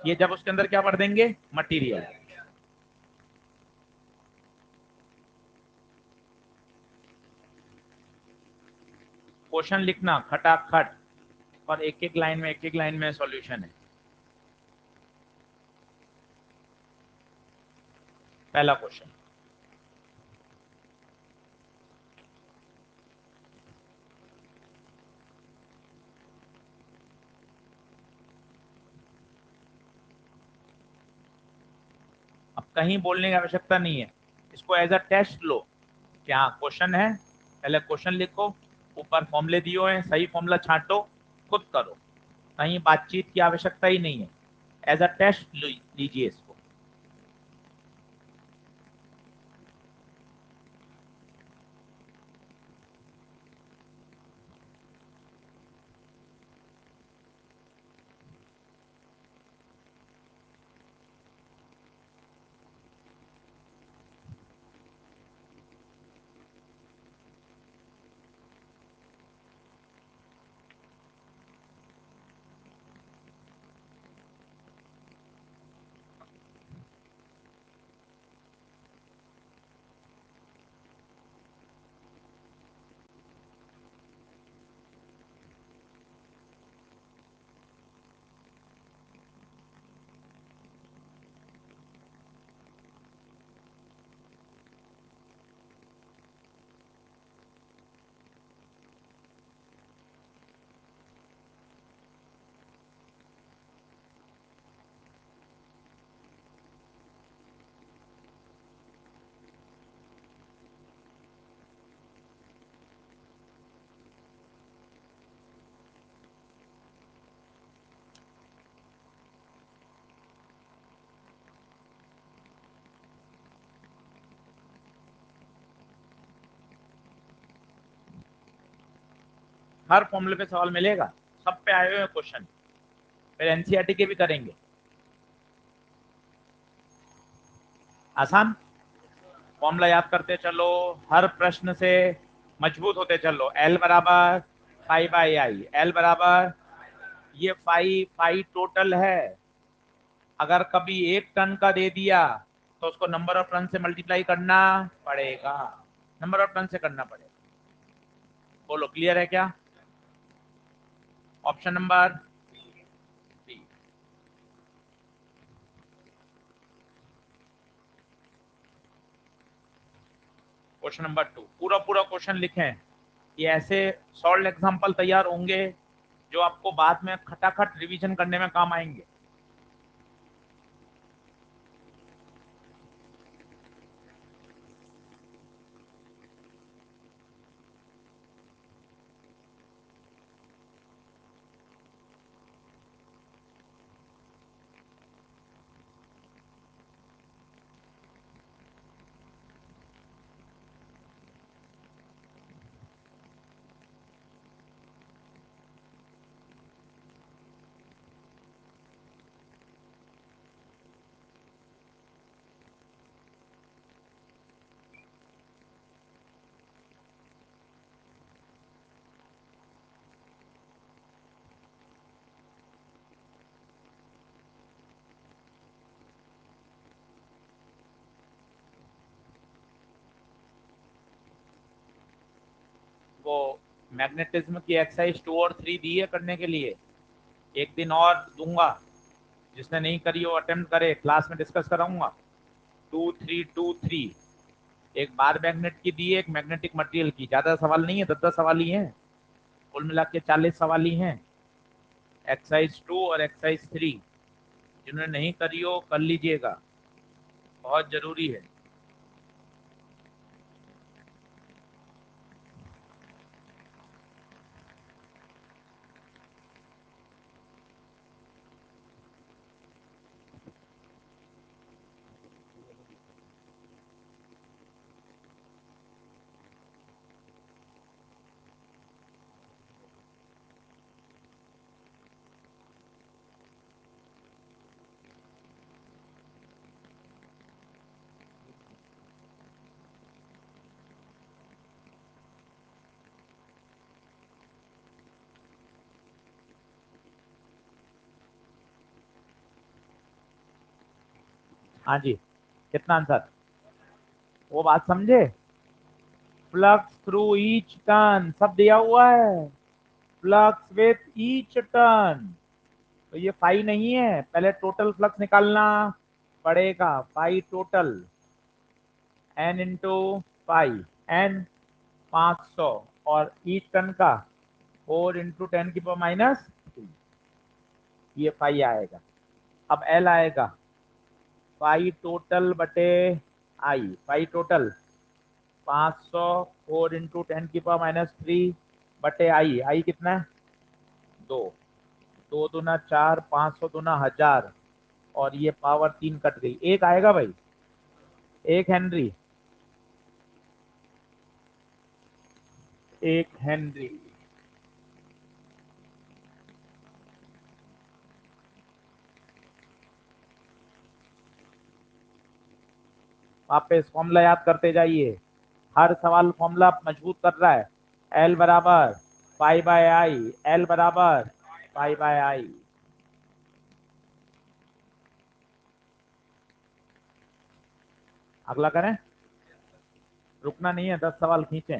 ये जब उसके अंदर क्या भर देंगे, मटेरियल। क्वेश्चन लिखना खटाखट, और एक एक लाइन में, एक एक लाइन में सॉल्यूशन है। पहला क्वेश्चन, अब कहीं बोलने की आवश्यकता नहीं है, इसको एज अ टेस्ट लो। क्या क्वेश्चन है, पहले क्वेश्चन लिखो, ऊपर फॉर्मूले दिए हुए हैं, सही फॉर्मूला छांटो, खुद करो, कहीं बातचीत की आवश्यकता ही नहीं है, एज अ टेस्ट लीजिए इसको। हर फॉर्मूले पे सवाल मिलेगा, सब पे आए हुए क्वेश्चन, फिर एनसीईआरटी के भी करेंगे। आसान, फॉर्मूला याद करते चलो, हर प्रश्न से मजबूत होते चलो। एल बराबर फाइव बाई आई, एल बराबर, ये फाइव टोटल है। अगर कभी 1 टन का दे दिया तो उसको नंबर ऑफ टन से मल्टीप्लाई करना पड़ेगा, नंबर ऑफ टन से करना पड़ेगा। बोलो क्लियर है क्या? Option number B. Question number 2, पूरा पूरा क्वेश्चन लिखें। ये ऐसे सॉल्व एग्जांपल तैयार होंगे जो आपको बाद में खटाखट रिवीजन करने में काम आएंगे। वो मैग्नेटिज्म की एक्सरसाइज 2 और 3 दी है करने के लिए, एक दिन और दूंगा। जिसने नहीं करी वो अटेम्प्ट करे, क्लास में डिस्कस कराऊंगा। 2 3 2 3, एक बार मैग्नेट की दी है, एक मैग्नेटिक मटेरियल की। ज्यादा सवाल नहीं है, 10 10 सवाल ही हैं, कुल मिला के 40 सवाल ही हैं। एक्सरसाइज 2 और एक्सरसाइज 3 जिन्होंने नहीं करी हो कर लीजिएगा, बहुत जरूरी है। हाँ जी, कितना आंसर? वो बात समझे? फ्लक्स थ्रू ईच टर्न सब दिया हुआ है, फ्लक्स विथ ईच टर्न। तो ये फाई नहीं है, पहले टोटल फ्लक्स निकालना पड़ेगा। Phi total, N into five, N 500, और ईच टन का 4 × 10⁻⁻3, ये फाई आएगा। अब एल आएगा फाई टोटल बटे आई, फाई टोटल 500 4 × 10⁻³ बटे आई, आई कितना है? 2, 2 दूना 4, 500 दूना 1000, और ये पावर 3 कट गई, एक आएगा भाई, 1 हेनरी, 1 हेनरी। वापस फॉर्मूला याद करते जाइए, हर सवाल फॉर्मूला मजबूत कर रहा है। एल बराबर पाई बाय आई, एल बराबर पाई बाय आई। अगला करें, रुकना नहीं है, 10 सवाल खींचे,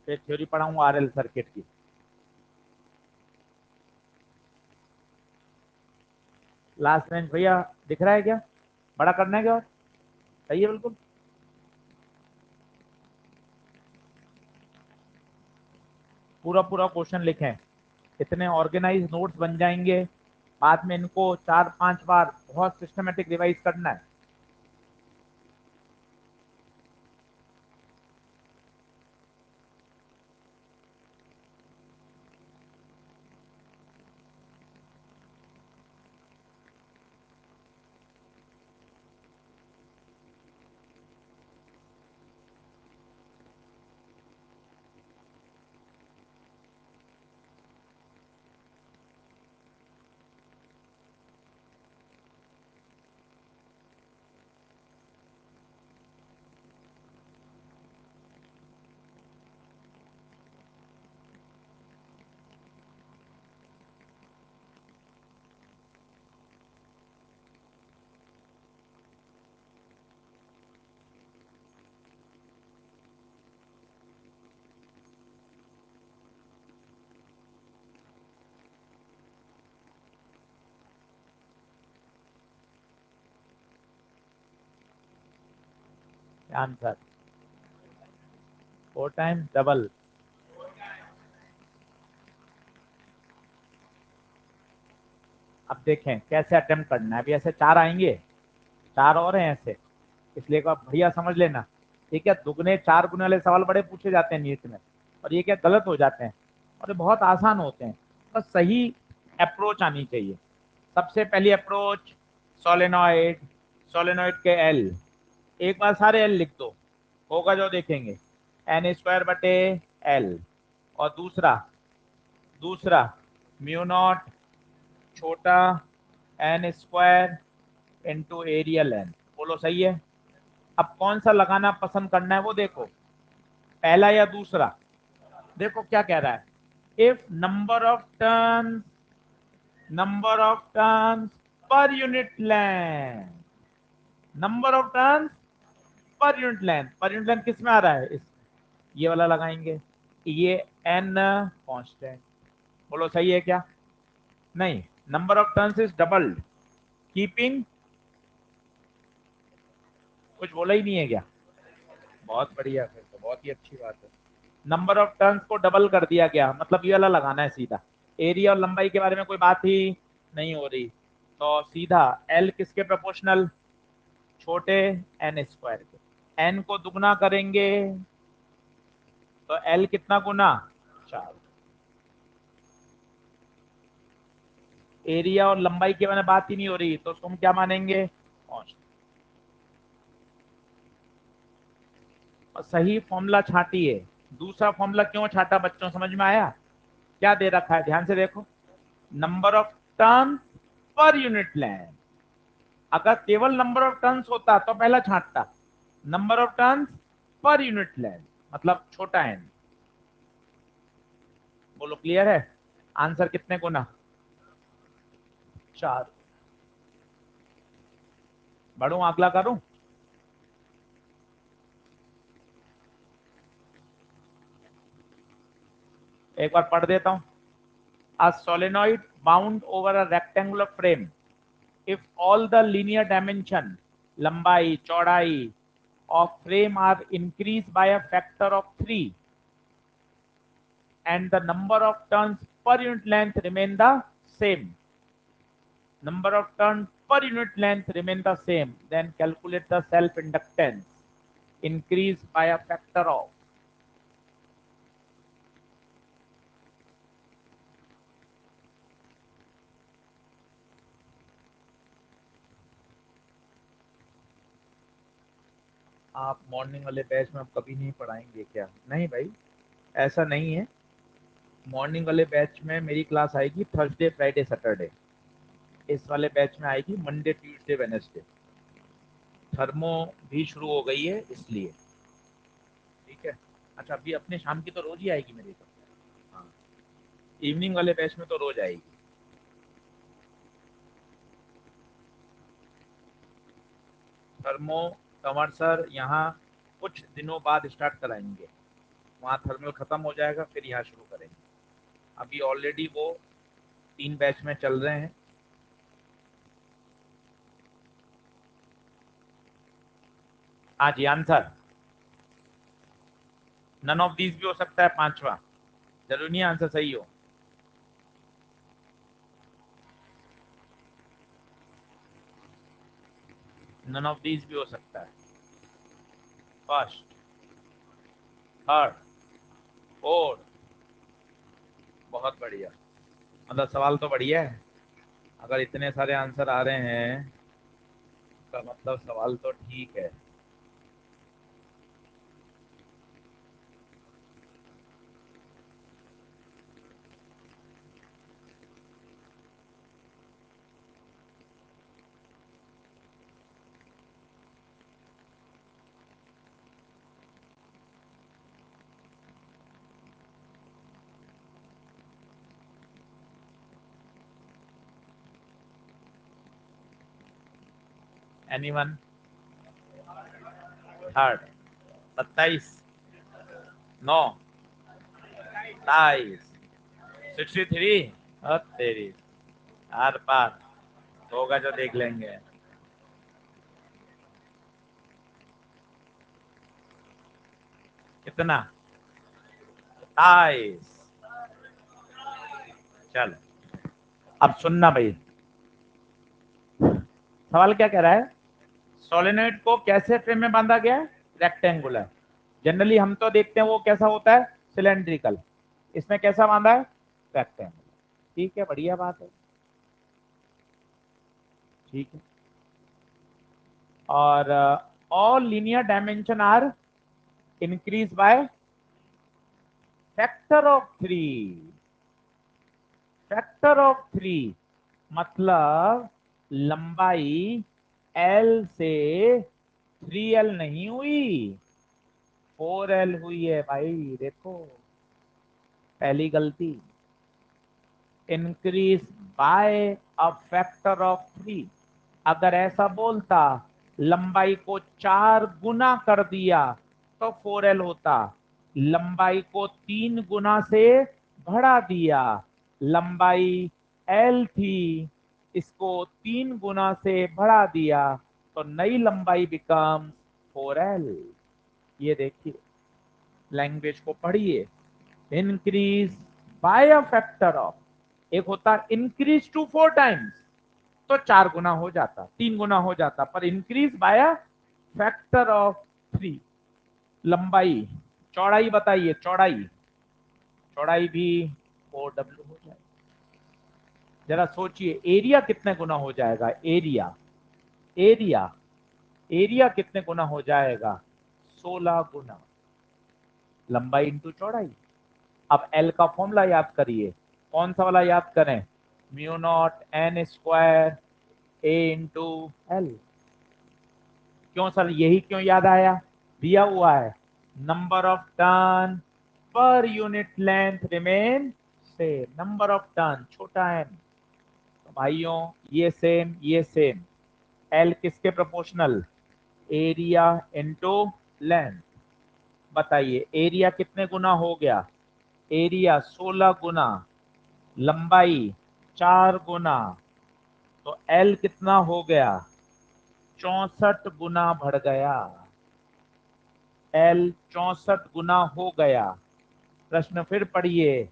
फिर थ्योरी पढ़ाऊंगा आरएल सर्किट की। लास्ट रेंज भैया दिख रहा है क्या? बड़ा करना है क्या? और सही है बिल्कुल। पूरा पूरा क्वेश्चन लिखें, इतने ऑर्गेनाइज नोट्स बन जाएंगे, बाद में इनको 4 5 बार बहुत सिस्टमेटिक रिवाइज करना है। Answer 4 time double. अब देखें कैसे अटेम्प्ट करना है। अभी ऐसे 4 आएंगे, 4 और हैं ऐसे, इसलिए एक बार भैया समझ लेना। ठीक है, दुगने 4 गुने वाले सवाल बड़े पूछे जाते हैं नीट में, और ये क्या गलत हो जाते हैं, और ये बहुत आसान होते हैं। बस सही अप्रोच आनी चाहिए। सबसे पहली अप्रोच, सोलेनॉइड, सोलेनॉइड के एल, एक बार सारे एल लिख दो, होगा जो देखेंगे, एन स्क्वायर बटे एल। और दूसरा, दूसरा म्यू नॉट छोटा n square into aerial N. बोलो सही है। अब कौन सा लगाना पसंद करना है वो देखो, पहला या दूसरा। देखो क्या कह रहा है, if number of turns per unit length, number of turns per unit length, पर यूनिट लेंथ किस में आ रहा है, इस ये वाला लगाएंगे, ये एन कांस्टेंट। बोलो सही है क्या? नहीं, number of turns is doubled keeping, कुछ बोला ही नहीं है क्या? बहुत बढ़िया, फिर तो बहुत ही अच्छी बात है। नंबर ऑफ टर्न्स को डबल कर दिया गया, मतलब ये वाला लगाना है सीधा। एरिया और लंबाई के बारे में कोई बात ही नहीं हो रही, तो सीधा एल किसके प्रोपोर्शनल, छोटे एन स्क्वायर के। एन को दुगना करेंगे तो एल कितना गुना, 4। एरिया और लंबाई के बारे में बात ही नहीं हो रही, तो तुम क्या मानेंगे, कांस्टेंट। और सही फॉर्मूला छाटिए। दूसरा फॉर्मूला क्यों छाटा बच्चों, समझ में आया? क्या दे रखा है, ध्यान से देखो, number of turn per unit length. अगर केवल नंबर ऑफ टर्न्स होता तो पहला छांटता, number of turns per unit length मतलब छोटा एन। बोलो क्लियर है? आंसर कितने गुना, 4। बढ़ू अगला करूं? एक बार पढ़ देता हूं। A solenoid bound over a rectangular frame, if all the linear dimension, लंबाई चौड़ाई of frame are increased by a factor of 3 and the number of turns per unit length remain the same, number of turns per unit length remain the same, then calculate the self inductance increase by a factor of। आप morning वाले batch में आप कभी नहीं पढ़ाएंगे क्या? नहीं भाई, ऐसा नहीं है। मॉर्निंग वाले बैच में मेरी क्लास आएगी थर्सडे फ्राइडे सैटरडे, इस वाले बैच में आएगी मंडे ट्यूसडे वेनेसडे। थर्मो भी शुरू हो गई है इसलिए। ठीक है, अच्छा अभी अपने शाम की तो रोज ही आएगी मेरी तो। हाँ, इवनिंग वाले बैच में तो रोज आएगी। थर्मो कंवर सर यहाँ कुछ दिनों बाद स्टार्ट कराएंगे, वहाँ थर्मल खत्म हो जाएगा फिर यहाँ शुरू करेंगे। अभी ऑलरेडी वो 3 बैच में चल रहे हैं। हाँ जी, आंसर नन ऑफ दीज भी हो सकता है, पांचवा जरूरी नहीं आंसर सही हो। नन ऑफ दीज भी हो सकता है, फर्स्ट, थर्ड, फोर्थ। बहुत बढ़िया, मतलब सवाल तो बढ़िया है। अगर इतने सारे आंसर आ रहे हैं तो मतलब सवाल तो ठीक है। एनीवन? थर्ड, 27, 9, 22, 63। और तेरी आर पार, होगा जो देख लेंगे। कितना? 27। चलो अब सुनना भाई, सवाल क्या कह रहा है? सोलेनोइड को कैसे फ्रेम में बांधा गया है? रेक्टेंगुलर। जनरली हम तो देखते हैं वो कैसा होता है, सिलेंड्रिकल। इसमें कैसा बांधा है? रेक्टेंगुलर। ठीक है, बढ़िया बात है। ठीक है। और all linear dimension are increase by factor of 3। Factor of 3 मतलब लंबाई एल से 3L नहीं हुई, 4L हुई है भाई। देखो पहली गलती, increase by a factor of 3। अगर ऐसा बोलता लंबाई को 4 गुना कर दिया तो 4L होता। लंबाई को 3 गुना से बढ़ा दिया, लंबाई L थी, इसको 3 गुना से बढ़ा दिया तो नई लंबाई बिकम्स 4L। ये देखिए, लैंग्वेज को पढ़िए। Increase by a factor of, एक होता इंक्रीज टू 4 टाइम्स तो 4 गुना हो जाता, 3 गुना हो जाता, पर increase by a factor of 3। लंबाई, चौड़ाई बताइए, चौड़ाई, चौड़ाई भी 4W हो जाएगा। जरा सोचिए एरिया कितने गुना हो जाएगा? एरिया, एरिया, एरिया कितने गुना हो जाएगा? 16 गुना। लंबाई इंटू चौड़ाई। अब एल का फॉर्मूला याद करिए। कौन सा वाला याद करें? म्यू नॉट एन स्क्वायर ए इंटू एल। क्यों सर, यही क्यों याद आया? दिया हुआ है number of turn per unit length remain same. Number of turn छोटा एन, तो भाइयों ये सेम ये सेम। एल किसके प्रोपोर्शनल? Area into length. बताइए एरिया कितने गुना हो गया? एरिया 16 गुना, लंबाई 4 गुना, तो एल कितना हो गया? 64 गुना बढ़ गया। एल 64 गुना हो गया। प्रश्न फिर पढ़िए,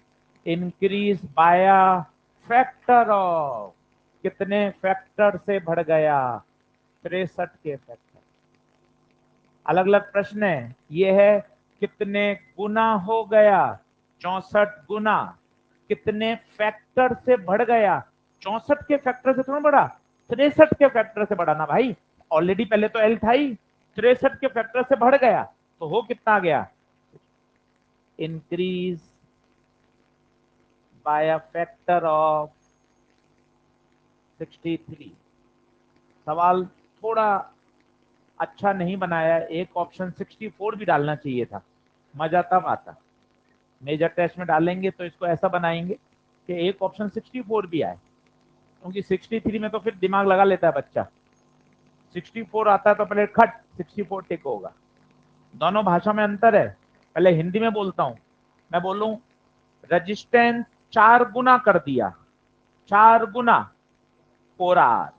इंक्रीज बाय फैक्टर ऑफ, कितने फैक्टर से बढ़ गया? 63 के फैक्टर। अलग अलग प्रश्न है, ये है कितने गुना हो गया? 64 गुना। कितने फैक्टर से बढ़ गया? 64 के फैक्टर से थोड़ा बढ़ा, 63 के फैक्टर से बढ़ा ना भाई। ऑलरेडी पहले तो एल था ही, 63 के फैक्टर से बढ़ गया तो हो कितना आ गया? Increase by a factor of 63। सवाल थोड़ा अच्छा नहीं बनाया, एक ऑप्शन 64 भी डालना चाहिए था, मजा तब आता। मेजर टेस्ट में डालेंगे तो इसको ऐसा बनाएंगे कि एक ऑप्शन 64 भी आए, क्योंकि 63 में तो फिर दिमाग लगा लेता है बच्चा। 64 आता है तो पहले खट 64 टिक होगा। दोनों भाषा में अंतर है। पहले हिंदी में बोलता हूं, मैं बोलूं रेजिस्टेंस 4 गुना कर दिया, 4 गुना, 4R।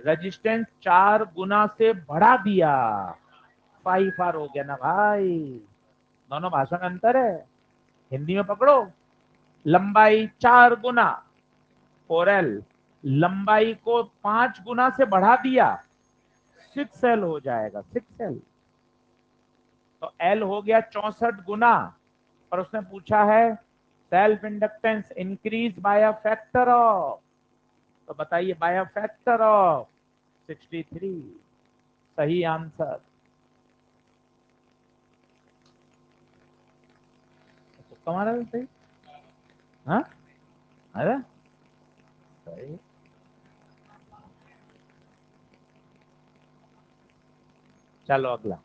रेजिस्टेंस 4 गुना से बढ़ा दिया, 5R हो गया ना भाई। दोनों भाषा में अंतर है। हिंदी में पकड़ो, लंबाई 4 गुना 4L, लंबाई को 5 गुना से बढ़ा दिया 6L हो जाएगा, 6L। तो L हो गया 64 गुना, और उसने पूछा है self inductance increase by a factor of, तो बताइए बाय अ फैक्टर ऑफ 63। सही आंसर। तो तुम्हारा भी सही। हाँ, अरे सही। चलो अगला,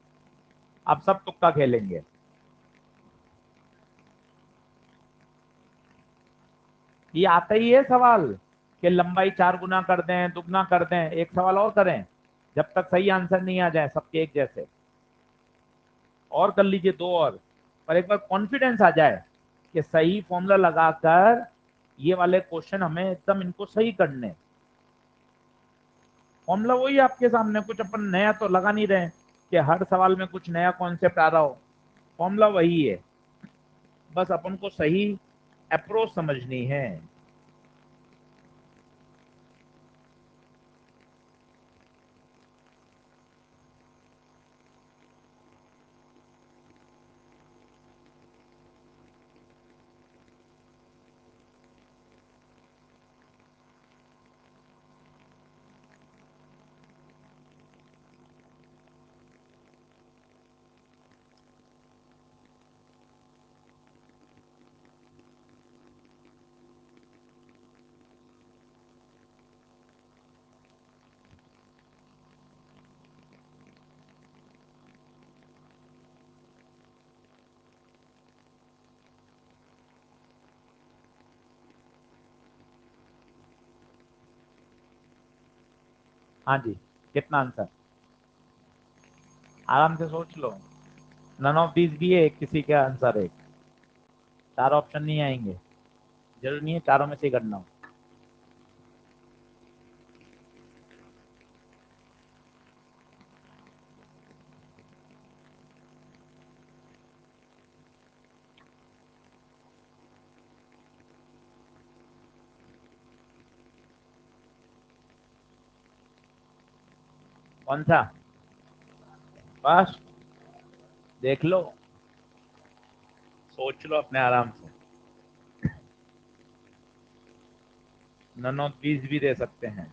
अब सब तुक्का खेलेंगे। ये आता ही है सवाल कि लंबाई 4 गुना कर दें, दुगना कर दें। एक सवाल और करें, जब तक सही आंसर नहीं आ जाए सबके एक जैसे। और कर लीजिए दो और, पर एक बार कॉन्फिडेंस आ जाए कि सही फॉर्मूला लगाकर ये वाले क्वेश्चन हमें एकदम इनको सही करने। फॉर्मूला वही आपके सामने, कुछ अपन नया तो लगा नहीं रहे कि हर सवाल में कुछ नया कॉन्सेप्ट आ रहा हो। फॉर्मूला वही है, बस अपन को सही अप्रोच समझनी है। हाँ जी, कितना आंसर? आराम से सोच लो। नन ऑफ दीज भी है, किसी का आंसर है। चार ऑप्शन नहीं आएंगे, जरूरी नहीं है चारों में से ही करना हो। कौन सा? बस देख लो, सोच लो अपने आराम से। नन ऑफ दीज भी दे सकते हैं।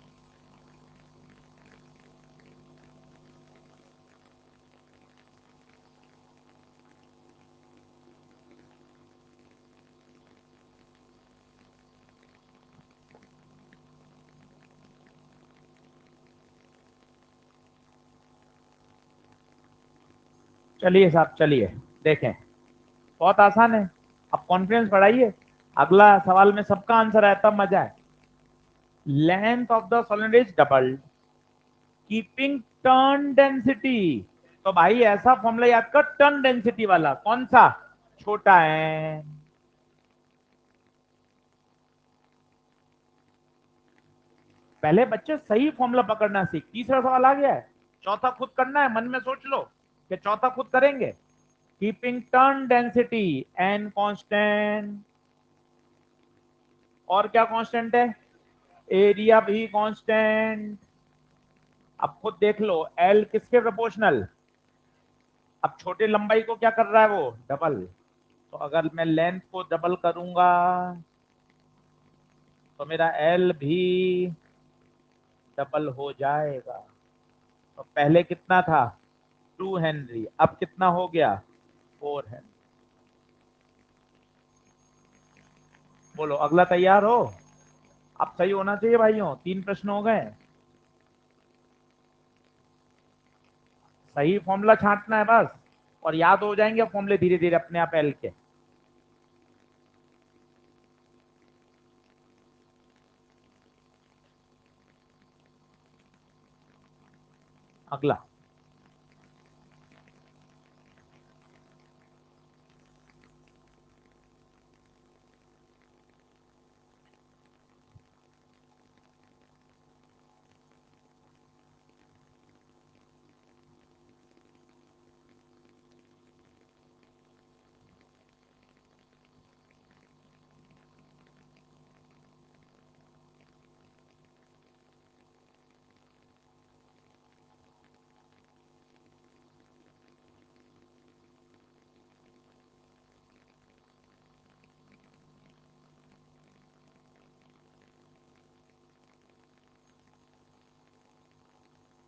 चलिए साहब, चलिए देखें, बहुत आसान है। अब कॉन्फिडेंस बढ़ाइए, अगला सवाल में सबका आंसर आया तब मजा है। Length of the solenoid is doubled, keeping turn density. तो भाई ऐसा फॉर्मूला याद कर, टर्न डेंसिटी वाला। कौन सा? छोटा है। पहले बच्चे सही फॉर्मूला पकड़ना सीख। तीसरा सवाल आ गया है, चौथा खुद करना है। मन में सोच लो कि चौथा खुद करेंगे। Keeping turn density N constant, और क्या कांस्टेंट है? एरिया भी कांस्टेंट। अब खुद देख लो, एल किसके प्रोपोर्शनल? अब छोटे लंबाई को क्या कर रहा है वो? डबल। तो अगर मैं लेंथ को डबल करूंगा तो मेरा एल भी डबल हो जाएगा। तो पहले कितना था? 2 हेनरी, अब कितना हो गया? 4 हेनरी। बोलो, अगला तैयार हो? अब सही होना चाहिए भाइयों, 3 प्रश्न हो गए। सही फॉर्मूला छांटना है बस, और याद हो जाएंगे फॉर्मूले धीरे धीरे अपने आप एल के। अगला,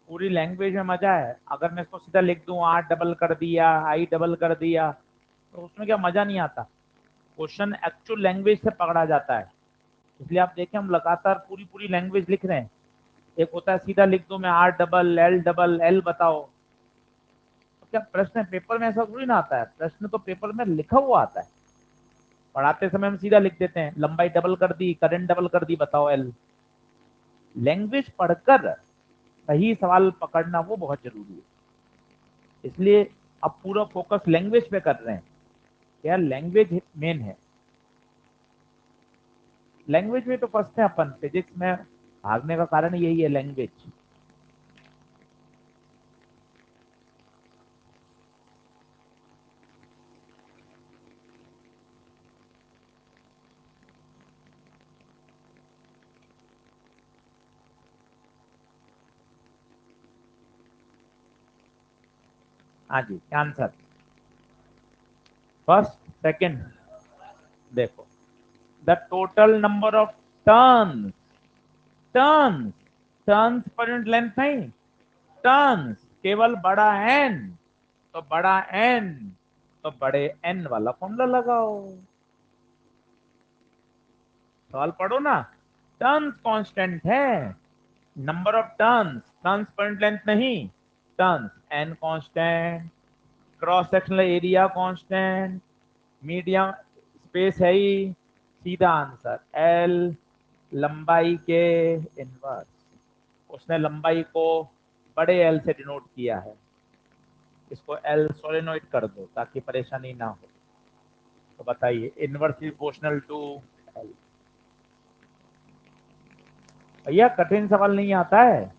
पूरी लैंग्वेज में मजा है। अगर मैं इसको सीधा लिख दूं, आर डबल कर दिया, आई डबल कर दिया, तो उसमें क्या मजा नहीं आता। क्वेश्चन एक्चुअल लैंग्वेज से पकड़ा जाता है। इसलिए आप देखें, हम लगातार पूरी पूरी लैंग्वेज लिख रहे हैं। एक होता है सीधा लिख दो मैं R double L double L बताओ। तो क्या प्रश्न है? पेपर में ऐसा थोड़ी ना आता है, प्रश्न तो पेपर में लिखा हुआ आता है। पढ़ाते समय हम सीधा लिख देते हैं, लंबाई डबल कर दी, करंट डबल कर दी, बताओ एल। लैंग्वेज पढ़कर सही सवाल पकड़ना वो बहुत जरूरी है। इसलिए अब पूरा फोकस लैंग्वेज पे कर रहे हैं। यार लैंग्वेज मेन है। लैंग्वेज में तो फर्स्ट है अपन, फिजिक्स में भागने का कारण यही है, लैंग्वेज। हाँ जी, आंसर फर्स्ट सेकंड। देखो, the total number of turns, turns, turns per unit length नहीं, टर्न्स, केवल बड़ा एन, तो बड़ा एन, तो बड़े एन वाला फॉर्मूला लगाओ। सवाल पढ़ो ना। टर्न्स कांस्टेंट है, number of turns, turns per unit length नहीं, turns N constant, cross sectional area constant, medium space है ही, सीधा आंसर एल, लंबाई के इनवर्स। उसने लंबाई को बड़े एल से डिनोट किया है, इसको एल सोलेनोइड कर दो ताकि परेशानी ना हो। तो बताइए, इनवर्स प्रोपोर्शनल टू एल। भैया कठिन सवाल नहीं आता है,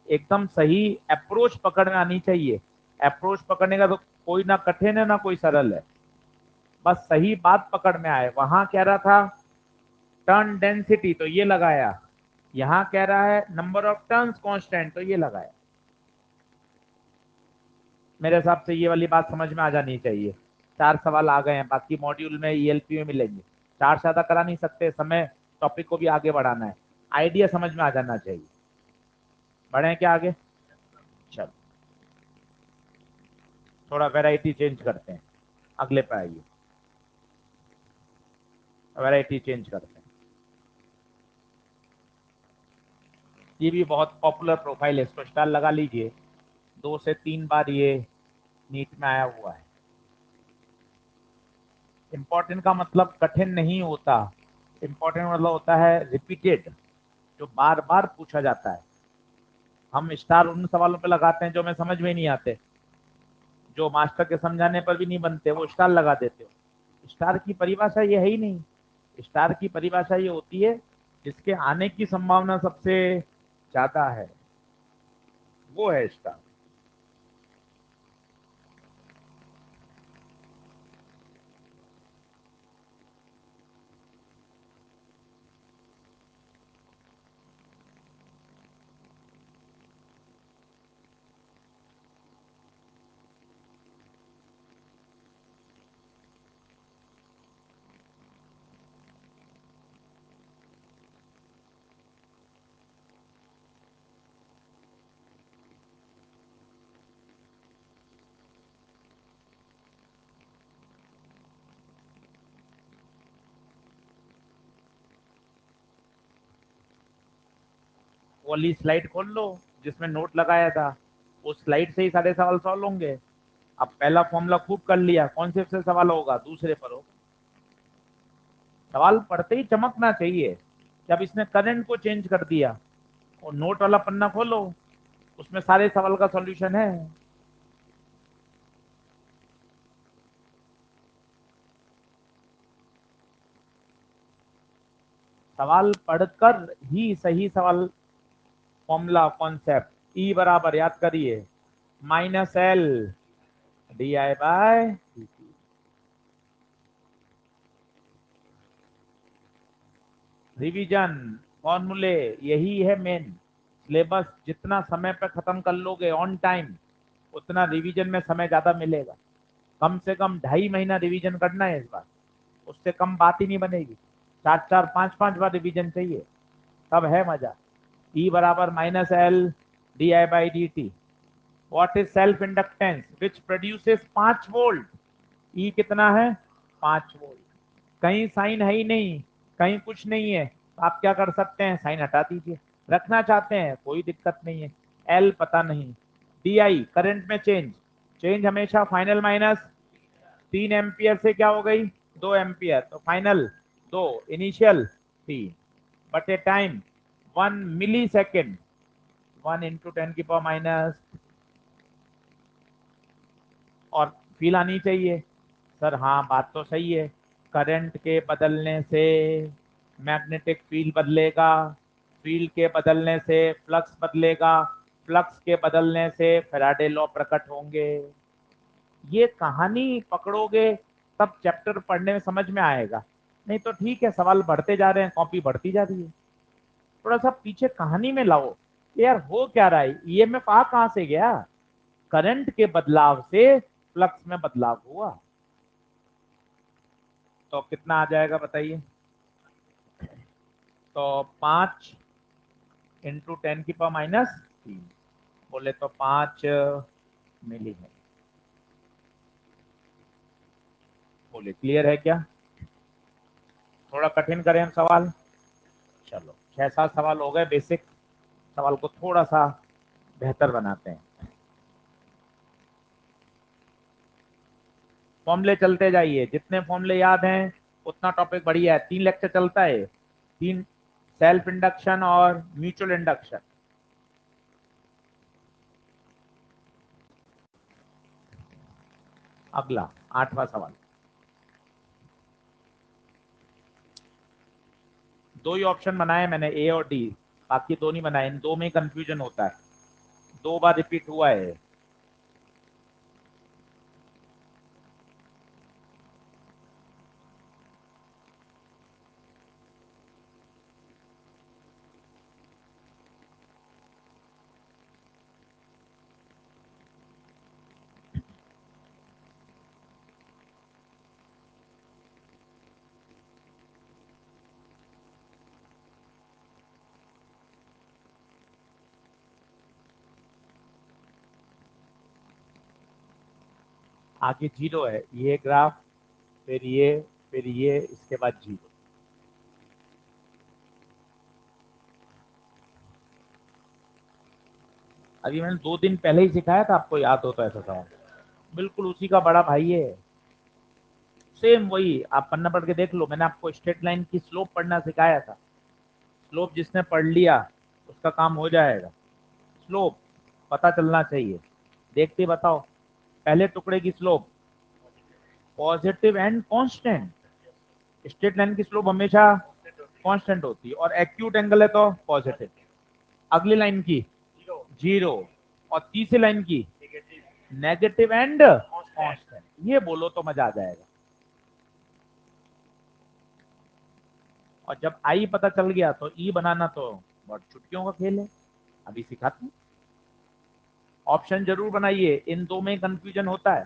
एकदम सही अप्रोच पकड़ में आनी चाहिए। अप्रोच पकड़ने का तो कोई ना कठिन है ना कोई सरल है, बस सही बात पकड़ में आए। वहां कह रहा था टर्न डेंसिटी, तो ये लगाया। यहां कह रहा है नंबर ऑफ टर्न्स कांस्टेंट, तो ये लगाया। मेरे हिसाब से ये वाली बात समझ में आ जानी चाहिए। 4 सवाल आ गए हैं, बाकी मॉड्यूल में ईएलपी में मिलेंगे। 4 से ज्यादा करा नहीं सकते, समय टॉपिक को भी आगे बढ़ाना है। आइडिया समझ में आ जाना चाहिए। बढ़े क्या आगे? चलो, थोड़ा वैरायटी चेंज करते हैं, अगले पे आइए। वैरायटी चेंज करते हैं। ये भी बहुत पॉपुलर प्रोफाइल है, इसको स्टार लगा लीजिए। 2 से 3 बार ये नीट में आया हुआ है। इंपॉर्टेंट का मतलब कठिन नहीं होता, इंपॉर्टेंट मतलब होता है रिपीटेड, जो बार बार पूछा जाता है। हम स्टार उन सवालों पे लगाते हैं जो हमें समझ में नहीं आते, जो मास्टर के समझाने पर भी नहीं बनते, वो स्टार लगा देते हो। स्टार की परिभाषा ये है ही नहीं। स्टार की परिभाषा ये होती है जिसके आने की संभावना सबसे ज्यादा है, वो है स्टार। वो वाली स्लाइड खोल लो जिसमें नोट लगाया था, उस स्लाइड से ही सारे सवाल सॉल्व होंगे। अब पहला फॉर्मूला खूब कर लिया, कौन से सवाल होगा? दूसरे पर होगा। सवाल पढ़ते ही चमकना चाहिए। जब इसने करंट को चेंज कर दिया, और नोट वाला पन्ना खोलो, उसमें सारे सवाल का सॉल्यूशन है। सवाल पढ़कर ही सही सवाल, फॉर्मूला, कॉन्सेप्ट, ई बराबर याद करिए minus L D I by D T. Revision, फॉर्मूले, यही है मेन। सिलेबस जितना समय पे खत्म कर लोगे ऑन टाइम, उतना रिवीजन में समय ज्यादा मिलेगा। कम से कम 2.5 महीना रिवीजन करना है इस बार, उससे कम बात ही नहीं बनेगी। 4 4 5 5 बार रिवीजन चाहिए, तब है मजा। ई बराबर minus L D I by D t. What is self inductance which produces 5 volt? E कितना है? 5 वोल्ट। कहीं साइन है ही नहीं, कहीं कुछ नहीं है, तो आप क्या कर सकते हैं? साइन हटा दीजिए। रखना चाहते हैं कोई दिक्कत नहीं है। एल पता नहीं, डी आई करंट में चेंज, चेंज हमेशा फाइनल माइनस 3 एम्पियर से क्या हो गई? 2 एम्पियर, तो फाइनल 2, इनिशियल 3, बटे टाइम 1 मिली सेकेंड, 1 × 10⁻⁻। और फील आनी चाहिए। सर हाँ, बात तो सही है, करंट के बदलने से मैग्नेटिक फील्ड बदलेगा, फील्ड के बदलने से फ्लक्स बदलेगा, फ्लक्स के बदलने से फैराडे लॉ प्रकट होंगे। ये कहानी पकड़ोगे तब चैप्टर पढ़ने में समझ में आएगा। नहीं तो ठीक है, सवाल बढ़ते जा रहे हैं, कॉपी बढ़ती जा रही है। थोड़ा सा पीछे कहानी में लाओ, यार हो क्या रहा है, ईएमएफ आ कहां से गया? करंट के बदलाव से फ्लक्स में बदलाव हुआ। तो कितना आ जाएगा बताइए? तो 5 इंटू 10⁻³ बोले तो 5 मिली है। बोले क्लियर है क्या? थोड़ा कठिन करें हम सवाल? चलो 6-7 सवाल हो गए, बेसिक सवाल को थोड़ा सा बेहतर बनाते हैं। फॉर्मूले चलते जाइए, जितने फॉर्मूले याद हैं उतना टॉपिक बढ़िया है। 3 लेक्चर चलता है, 3 सेल्फ इंडक्शन और म्यूचुअल इंडक्शन। अगला 8वां सवाल। 2 ही ऑप्शन बनाए मैंने, ए और डी, बाकी 2 नहीं बनाए। इन 2 में कंफ्यूजन होता है, 2 बार रिपीट हुआ है। आगे जीरो है, ये ग्राफ, फिर ये, इसके बाद जीरो। अभी मैंने 2 दिन पहले ही सिखाया था, आपको याद हो तो ऐसा सवाल, बिल्कुल उसी का बड़ा भाई है। सेम वही, आप पन्ना पढ़ के देख लो, मैंने आपको स्ट्रेट लाइन की स्लोप पढ़ना सिखाया था। स्लोप जिसने पढ़ लिया उसका काम हो जाएगा। स्लोप पता चलना चाहिए। देखते बताओ, पहले टुकड़े की slope positive and constant. Straight line की स्लोप हमेशा कांस्टेंट होती है, और एक्यूट एंगल है तो पॉजिटिव। अगली लाइन की जीरो, और तीसरी लाइन की नेगेटिव एंड कांस्टेंट। ये बोलो तो मजा आ जाएगा। और जब आई पता चल गया तो ई बनाना तो बहुत चुटकियों का खेल है, अभी सिखाते हैं। ऑप्शन जरूर बनाइए, इन 2 में कंफ्यूजन होता है।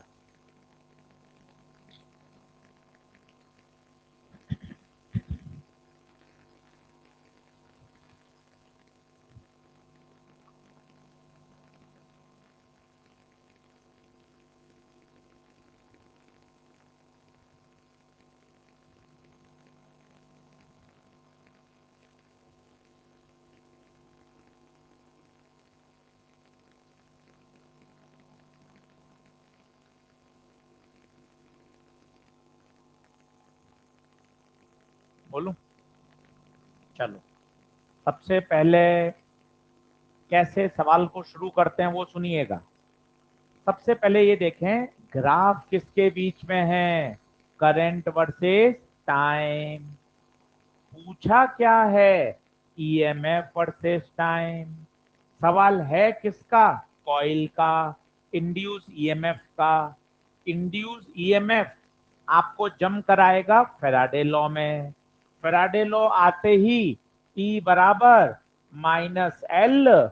बोलूं? चलो, सबसे पहले कैसे सवाल को शुरू करते हैं वो सुनिएगा। सबसे पहले ये देखें, ग्राफ किसके बीच में है? Current versus time. पूछा क्या है? EMF versus time. सवाल है किसका? कॉइल का, इंड्यूस ईएमएफ का। इंड्यूस ईएमएफ आपको जम कराएगा फेराडे लॉ में। फेराडे लॉ आते ही E बराबर -L/dI/dt।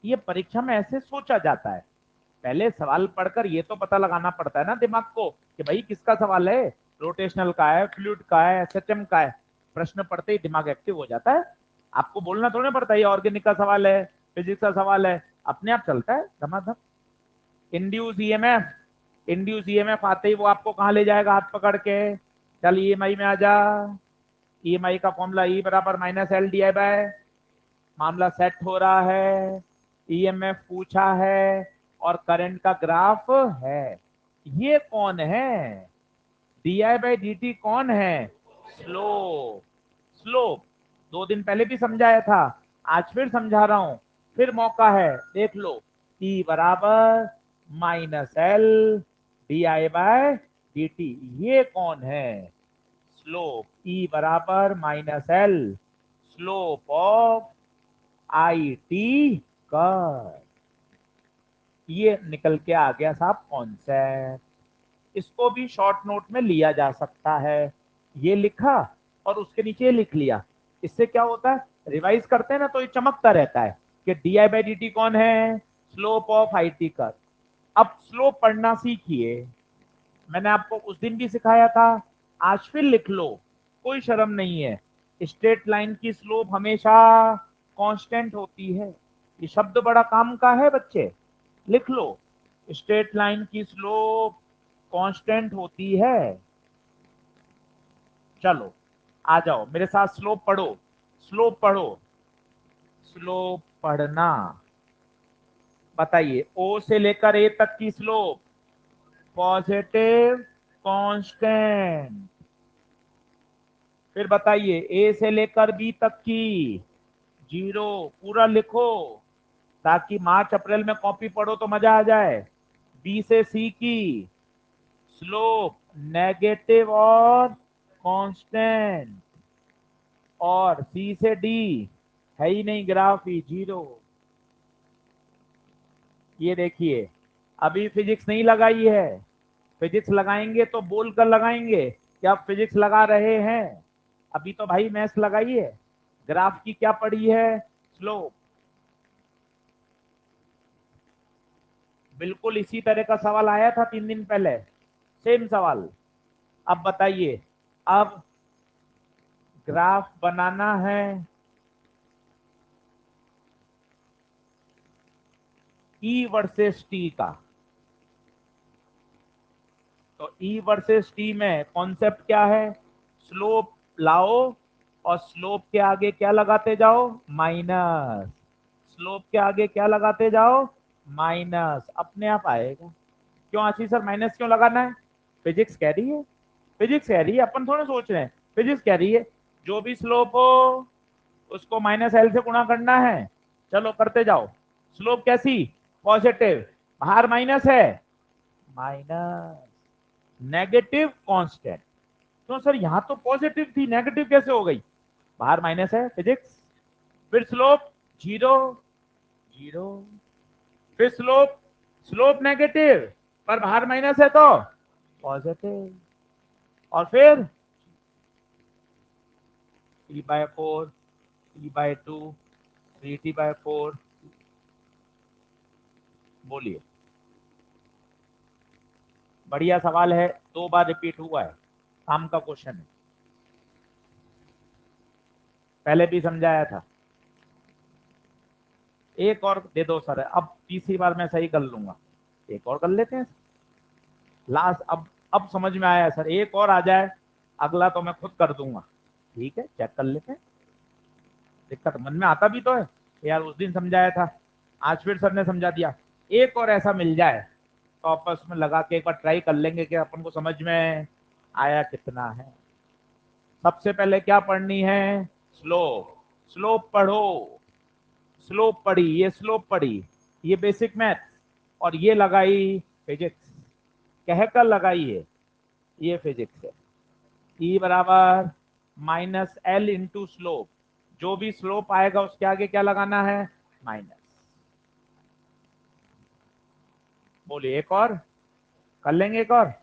ये परीक्षा में ऐसे सोचा जाता है। पहले सवाल पढ़कर ये तो पता लगाना पड़ता है ना दिमाग को कि भाई किसका सवाल है, रोटेशनल का है, फ्लूइड का है, एसएचएम का है। प्रश्न पढ़ते ही दिमाग एक्टिव हो जाता है। आपको बोलना थोड़ा पड़ता है ये ऑर्गेनिक का सवाल है, फिजिक्स का सवाल है, अपने आप चलता है धमाधम। इंड्यूस ईएमएफ, इंड्यूस ईएमएफ आते ही वो आपको कहां ले जाएगा हाथ पकड़ के? चल ईएमआई में आ जा। ईएमआई का फॉर्मूला E बराबर -L/dI/, मामला सेट हो रहा है। ईएमएफ पूछा है और करंट का ग्राफ है। ये कौन है? DI/dt कौन है? स्लोप। स्लोप 2 दिन पहले भी समझाया था, आज फिर समझा रहा हूं, फिर मौका है, देख लो। E बराबर -L/dI/dt। ये कौन है? स्लोप। E बराबर -L, slope of IT curve. ये निकल के आ गया साहब कॉन्सेप्ट। इसको भी शॉर्ट नोट में लिया जा सकता है। ये लिखा और उसके नीचे लिख लिया। इससे क्या होता है, रिवाइज करते हैं ना तो ये चमकता रहता है। कि डी बाई डी टी कौन है, slope of I T curve. अब स्लोप पढ़ना सीखिए, मैंने आपको उस दिन भी सिखाया था, आज फिर लिख लो, कोई शर्म नहीं है। स्ट्रेट लाइन की स्लोप हमेशा कांस्टेंट होती है, ये शब्द बड़ा काम का है बच्चे, लिख लो। स्ट्रेट लाइन की स्लोप कांस्टेंट होती है। चलो आ जाओ मेरे साथ, स्लोप पढ़ो, स्लोप पढ़ो, स्लोप पढ़ना। बताइए, ओ से लेकर ए तक की स्लोप पॉजिटिव कांस्टेंट। फिर बताइए, ए से लेकर बी तक की जीरो। पूरा लिखो ताकि मार्च अप्रैल में कॉपी पढ़ो तो मजा आ जाए। बी से सी की स्लोप नेगेटिव और कांस्टेंट, और सी से डी है ही नहीं, ग्राफ ही जीरो। ये देखिए, अभी फिजिक्स नहीं लगाई है, फिजिक्स लगाएंगे तो बोल कर लगाएंगे कि आप फिजिक्स लगा रहे हैं। अभी तो भाई मैथ्स लगाई है। ग्राफ की क्या पड़ी है, स्लोप। बिल्कुल इसी तरह का सवाल आया था 3 दिन पहले, सेम सवाल। अब बताइए, अब ग्राफ बनाना है ई वर्सेस टी का। तो ई वर्सेस टी में कॉन्सेप्ट क्या है, स्लोप लाओ और स्लोप के आगे क्या लगाते जाओ, माइनस। स्लोप के आगे क्या लगाते जाओ, माइनस, अपने आप आएगा। क्यों आशीष सर माइनस क्यों लगाना है, फिजिक्स कह रही है, फिजिक्स कह रही है, अपन थोड़े सोच रहे हैं, फिजिक्स कह रही है। जो भी स्लोप हो उसको माइनस एल से गुणा करना है। चलो करते जाओ। स्लोप कैसी, पॉजिटिव, बाहर माइनस है, माइनस, नेगेटिव कांस्टेंट। तो सर यहां तो पॉजिटिव थी, नेगेटिव कैसे हो गई, बाहर माइनस है, फिजिक्स। फिर स्लोप जीरो, जीरो। फिर स्लोप, स्लोप नेगेटिव पर बाहर माइनस है तो पॉजिटिव। और फिर T by four, T by two, three T by four. बोलिए, बढ़िया सवाल है, 2 बार रिपीट हुआ है, काम का क्वेश्चन है, पहले भी समझाया था। एक और दे दो सर, अब तीसरी बार मैं सही कर लूंगा, एक और कर लेते हैं लास्ट। अब समझ में आया सर, एक और आ जाए, अगला तो मैं खुद कर दूंगा। ठीक है, चेक कर लेते हैं, दिक्कत मन में आता भी तो है यार, उस दिन समझाया था, आज फिर सर ने समझा दिया। एक और ऐसा मिल जाए तो आपस में लगा के एक बार ट्राई कर लेंगे कि अपन को समझ में आया कितना है। सबसे पहले क्या पढ़नी है, स्लोप। स्लोप पढ़ो, स्लोप पढ़ी, ये स्लोप पढ़ी, ये बेसिक मैथ, और ये लगाई फिजिक्स, कहकर लगाई है, ये फिजिक्स है। ई बराबर माइनस एल इंटू स्लोप, जो भी स्लोप आएगा उसके आगे क्या लगाना है, माइनस। बोलिए, एक और कर लेंगे, एक और।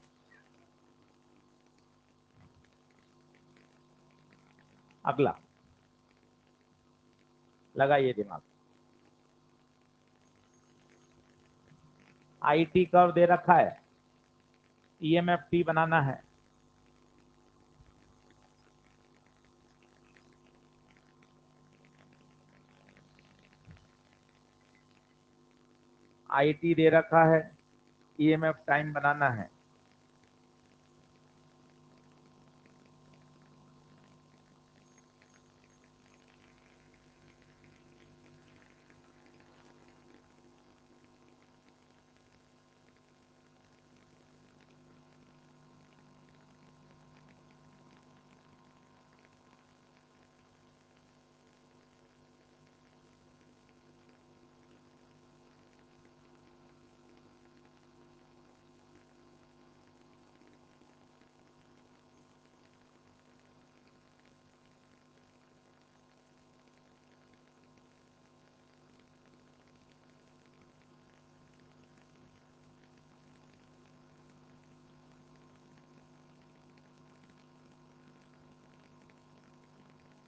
अगला लगाइए दिमाग। आई टी कर्व दे रखा है, ईएमएफ टी बनाना है। आई टी दे रखा है, ईएमएफ टाइम बनाना है।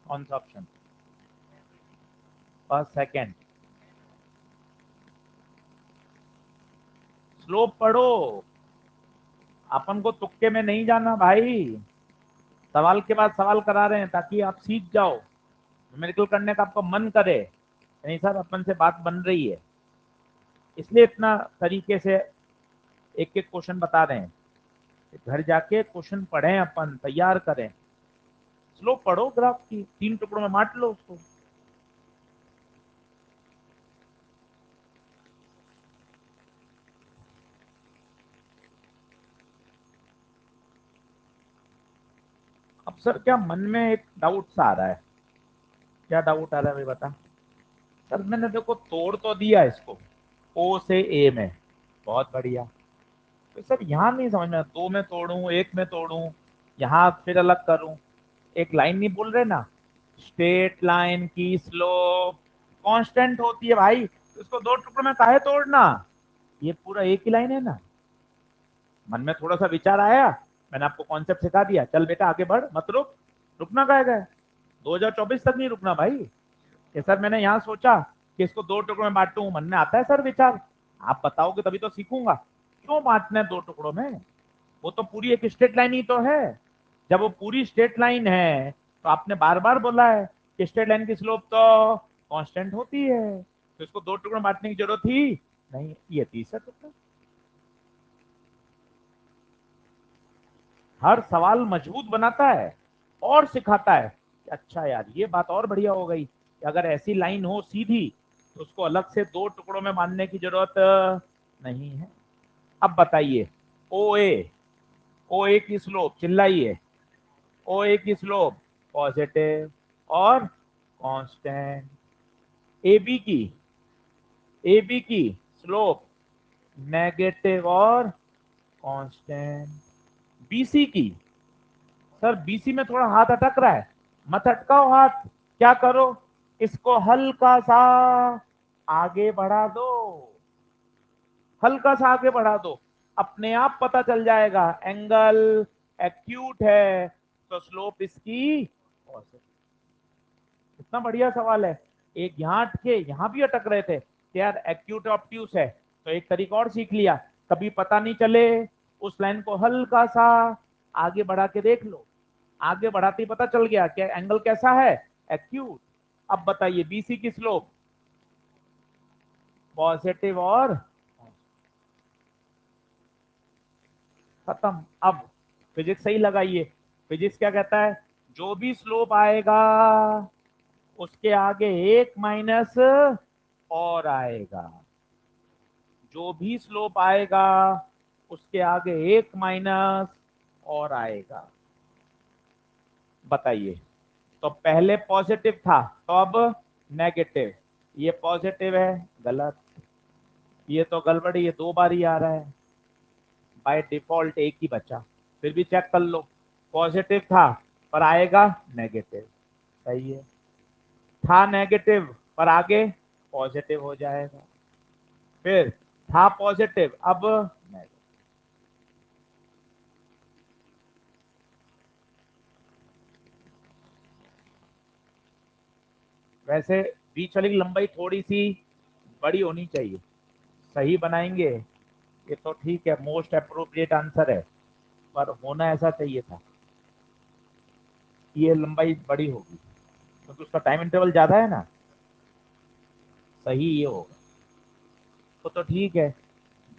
कौन सा ऑप्शन, फर्स्ट सेकेंड, स्लोप पढ़ो, अपन को तुक्के में नहीं जाना भाई। सवाल के बाद सवाल करा रहे हैं ताकि आप सीख जाओ, न्यूमेरिकल करने का आपका मन करे। नहीं सर अपन से बात बन रही है, इसलिए इतना तरीके से एक एक क्वेश्चन बता रहे हैं। घर जाके क्वेश्चन पढ़ें, अपन तैयार करें। स्लोप पढ़ो ग्राफ की, 3 टुकड़ों में बांट लो उसको। अब सर क्या मन में एक डाउट सा आ रहा है। क्या डाउट आ रहा है भाई बता। सर मैंने देखो तोड़ तो दिया इसको, ओ से ए में, बहुत बढ़िया। तो सर यहाँ नहीं समझ में, 2 में तोड़ूं, 1 में तोड़ूं, यहाँ फिर अलग करूं। एक लाइन नहीं बोल रहे ना, स्ट्रेट लाइन की स्लोप कांस्टेंट होती है भाई, तो इसको 2 टुकड़ों में काहे तोड़ना, ये पूरा एक ही लाइन है ना। मन में थोड़ा सा विचार आया, मैंने आपको कॉन्सेप्ट सिखा दिया, चल बेटा आगे बढ़, मत रुक। रुकना काहे गए, 2024 तक नहीं रुकना भाई। कि सर मैंने यहाँ सोचा कि इसको 2 टुकड़ों में बांटूं, मन में आता है सर विचार, आप बताओगे तभी तो सीखूंगा। क्यों बांटना है 2 टुकड़ों में, वो तो पूरी एक स्ट्रेट लाइन ही तो है। जब वो पूरी स्ट्रेट लाइन है तो आपने बार बार बोला है कि स्ट्रेट लाइन की स्लोप तो कांस्टेंट होती है, तो इसको 2 टुकड़ों में बांटने की जरूरत थी नहीं। ये तीसरा टुकड़ा, हर सवाल मजबूत बनाता है और सिखाता है कि अच्छा यार ये बात और बढ़िया हो गई कि अगर ऐसी लाइन हो सीधी तो उसको अलग से 2 टुकड़ों में बांधने की जरूरत नहीं है। अब बताइए, ओ ए, ओ ए की स्लोप चिल्लाइए, ओ ए की स्लोप पॉजिटिव और कांस्टेंट, ए बी की, ए बी की स्लोप नेगेटिव और कांस्टेंट, बीसी की, सर बीसी में थोड़ा हाथ अटक रहा है, मत अटकाओ हाथ, क्या करो, इसको हल्का सा आगे बढ़ा दो, हल्का सा आगे बढ़ा दो, अपने आप पता चल जाएगा एंगल एक्यूट है तो स्लोप इसकी पॉजिटिव। कितना बढ़िया सवाल है। एक यहाँ अटके, यहाँ भी अटक रहे थे कि यार एक्यूट ऑप्ट्यूस है, तो एक तरीका और सीख लिया, कभी पता नहीं चले उस लाइन को हल्का सा आगे बढ़ा के देख लो, आगे बढ़ाते ही पता चल गया कि एंगल कैसा है, एक्यूट। अब बताइए बीसी की स्लोप पॉजिटिव और खत्म। अब फिजिक्स सही लगाइए, फिजिक्स क्या कहता है, जो भी स्लोप आएगा उसके आगे एक माइनस और आएगा, जो भी स्लोप आएगा उसके आगे एक माइनस और आएगा। बताइए, तो पहले पॉजिटिव था तो अब नेगेटिव, ये पॉजिटिव है, गलत, ये तो गड़बड़ी, ये 2 बार ही आ रहा है, बाय डिफॉल्ट एक ही बचा। फिर भी चेक कर लो, पॉजिटिव था पर आएगा नेगेटिव, सही है, था नेगेटिव पर आगे पॉजिटिव हो जाएगा, फिर था पॉजिटिव अब नेगेटिव। वैसे बीच वाली की लंबाई थोड़ी सी बड़ी होनी चाहिए, सही बनाएंगे ये तो ठीक है, मोस्ट अप्रोप्रिएट आंसर है, पर होना ऐसा चाहिए था, ये लंबाई बड़ी होगी क्योंकि उसका टाइम इंटरवल ज्यादा है ना, सही ये होगा। तो ठीक है,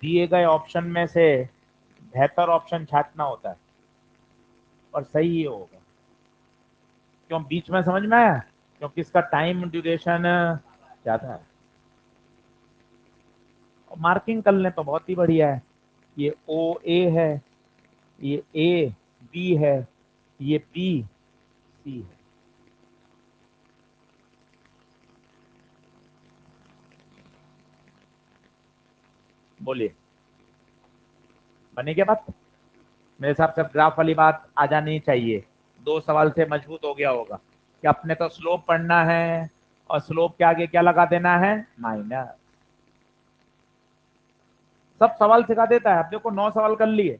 दिए गए ऑप्शन में से बेहतर ऑप्शन छांटना होता है, और सही ये होगा। क्यों बीच में समझ में आया, क्योंकि इसका टाइम ड्यूरेशन ज्यादा है। और मार्किंग कर लें तो बहुत ही बढ़िया है, ये ओ ए है, ये ए बी है, ये बी सी है। बोलिए, बने क्या बात। मेरे हिसाब से अब ग्राफ वाली बात आ जानी चाहिए, 2 सवाल से मजबूत हो गया होगा कि अपने तो स्लोप पढ़ना है और स्लोप के आगे क्या लगा देना है, माइनस। सब सवाल सिखा देता है। अब देखो 9 सवाल कर लिए,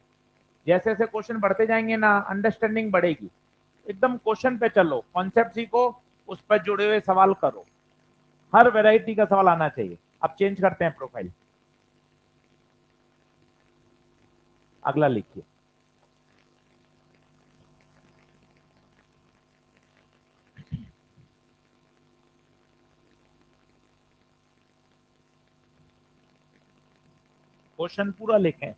जैसे जैसे क्वेश्चन बढ़ते जाएंगे ना अंडरस्टैंडिंग बढ़ेगी, एकदम क्वेश्चन पे चलो, कॉन्सेप्ट सीखो, उस पर जुड़े हुए सवाल करो, हर वैरायटी का सवाल आना चाहिए। अब चेंज करते हैं प्रोफाइल। अगला लिखिए। क्वेश्चन पूरा लिखें।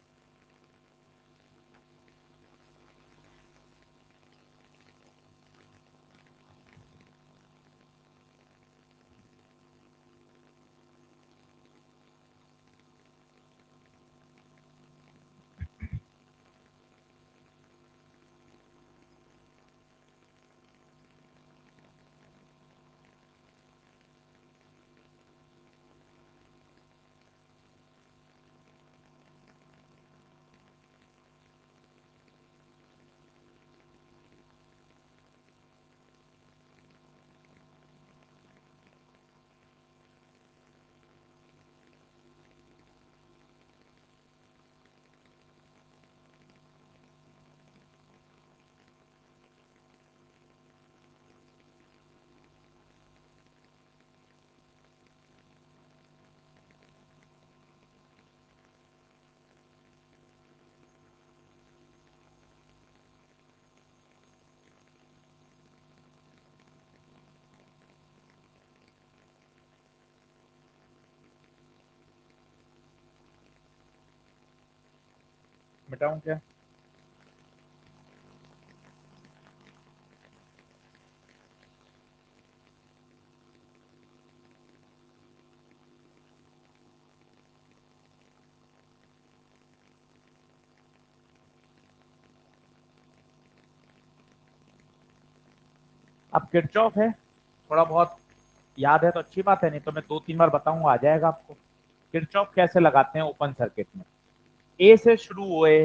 मिटाऊं क्या? अब किरचॉफ है, थोड़ा बहुत याद है तो अच्छी बात है, नहीं तो मैं 2-3 बार बताऊंगा, आ जाएगा आपको। किरचॉफ कैसे लगाते हैं ओपन सर्किट में? ए से शुरू हुए,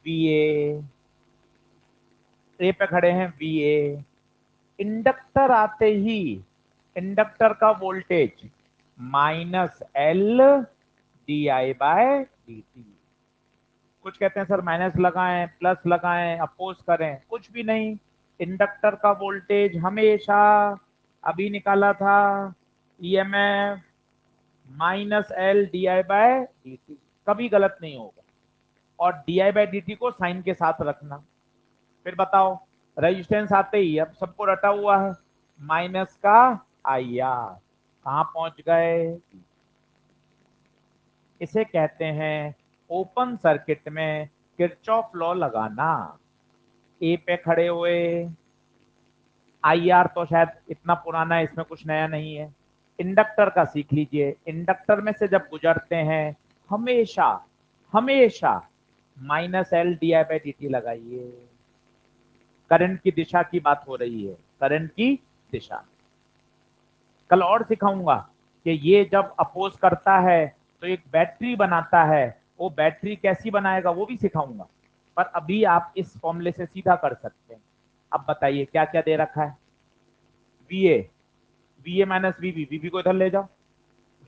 वी ए पे खड़े हैं, वी ए। इंडक्टर आते ही इंडक्टर का वोल्टेज -L di/dt। कुछ कहते हैं सर माइनस लगाएं, प्लस लगाएं, अपोज करें, कुछ भी नहीं। इंडक्टर का वोल्टेज हमेशा, अभी निकाला था, ईएमएफ -L di/dt, कभी गलत नहीं होगा। और di/dt को साइन के साथ रखना। फिर बताओ, रेजिस्टेंस आते ही अब सबको रटा हुआ है, माइनस का IR, कहां पहुंच गए? इसे कहते हैं ओपन सर्किट में किरचॉफ लॉ लगाना। ए पे खड़े हुए, IR तो शायद इतना पुराना है, इसमें कुछ नया नहीं है। इंडक्टर का सीख लीजिए, इंडक्टर में से जब गुजरते हैं हमेशा हमेशा -L di/dt लगाइए। करंट की दिशा की बात हो रही है, करंट की दिशा। कल और सिखाऊंगा कि ये जब अपोज करता है तो एक बैटरी बनाता है, वो बैटरी कैसी बनाएगा वो भी सिखाऊंगा। पर अभी आप इस फॉर्मूले से सीधा कर सकते हैं। अब बताइए क्या क्या दे रखा है? वीए, वीए माइनस वीबी, वीबी को इधर ले जाओ,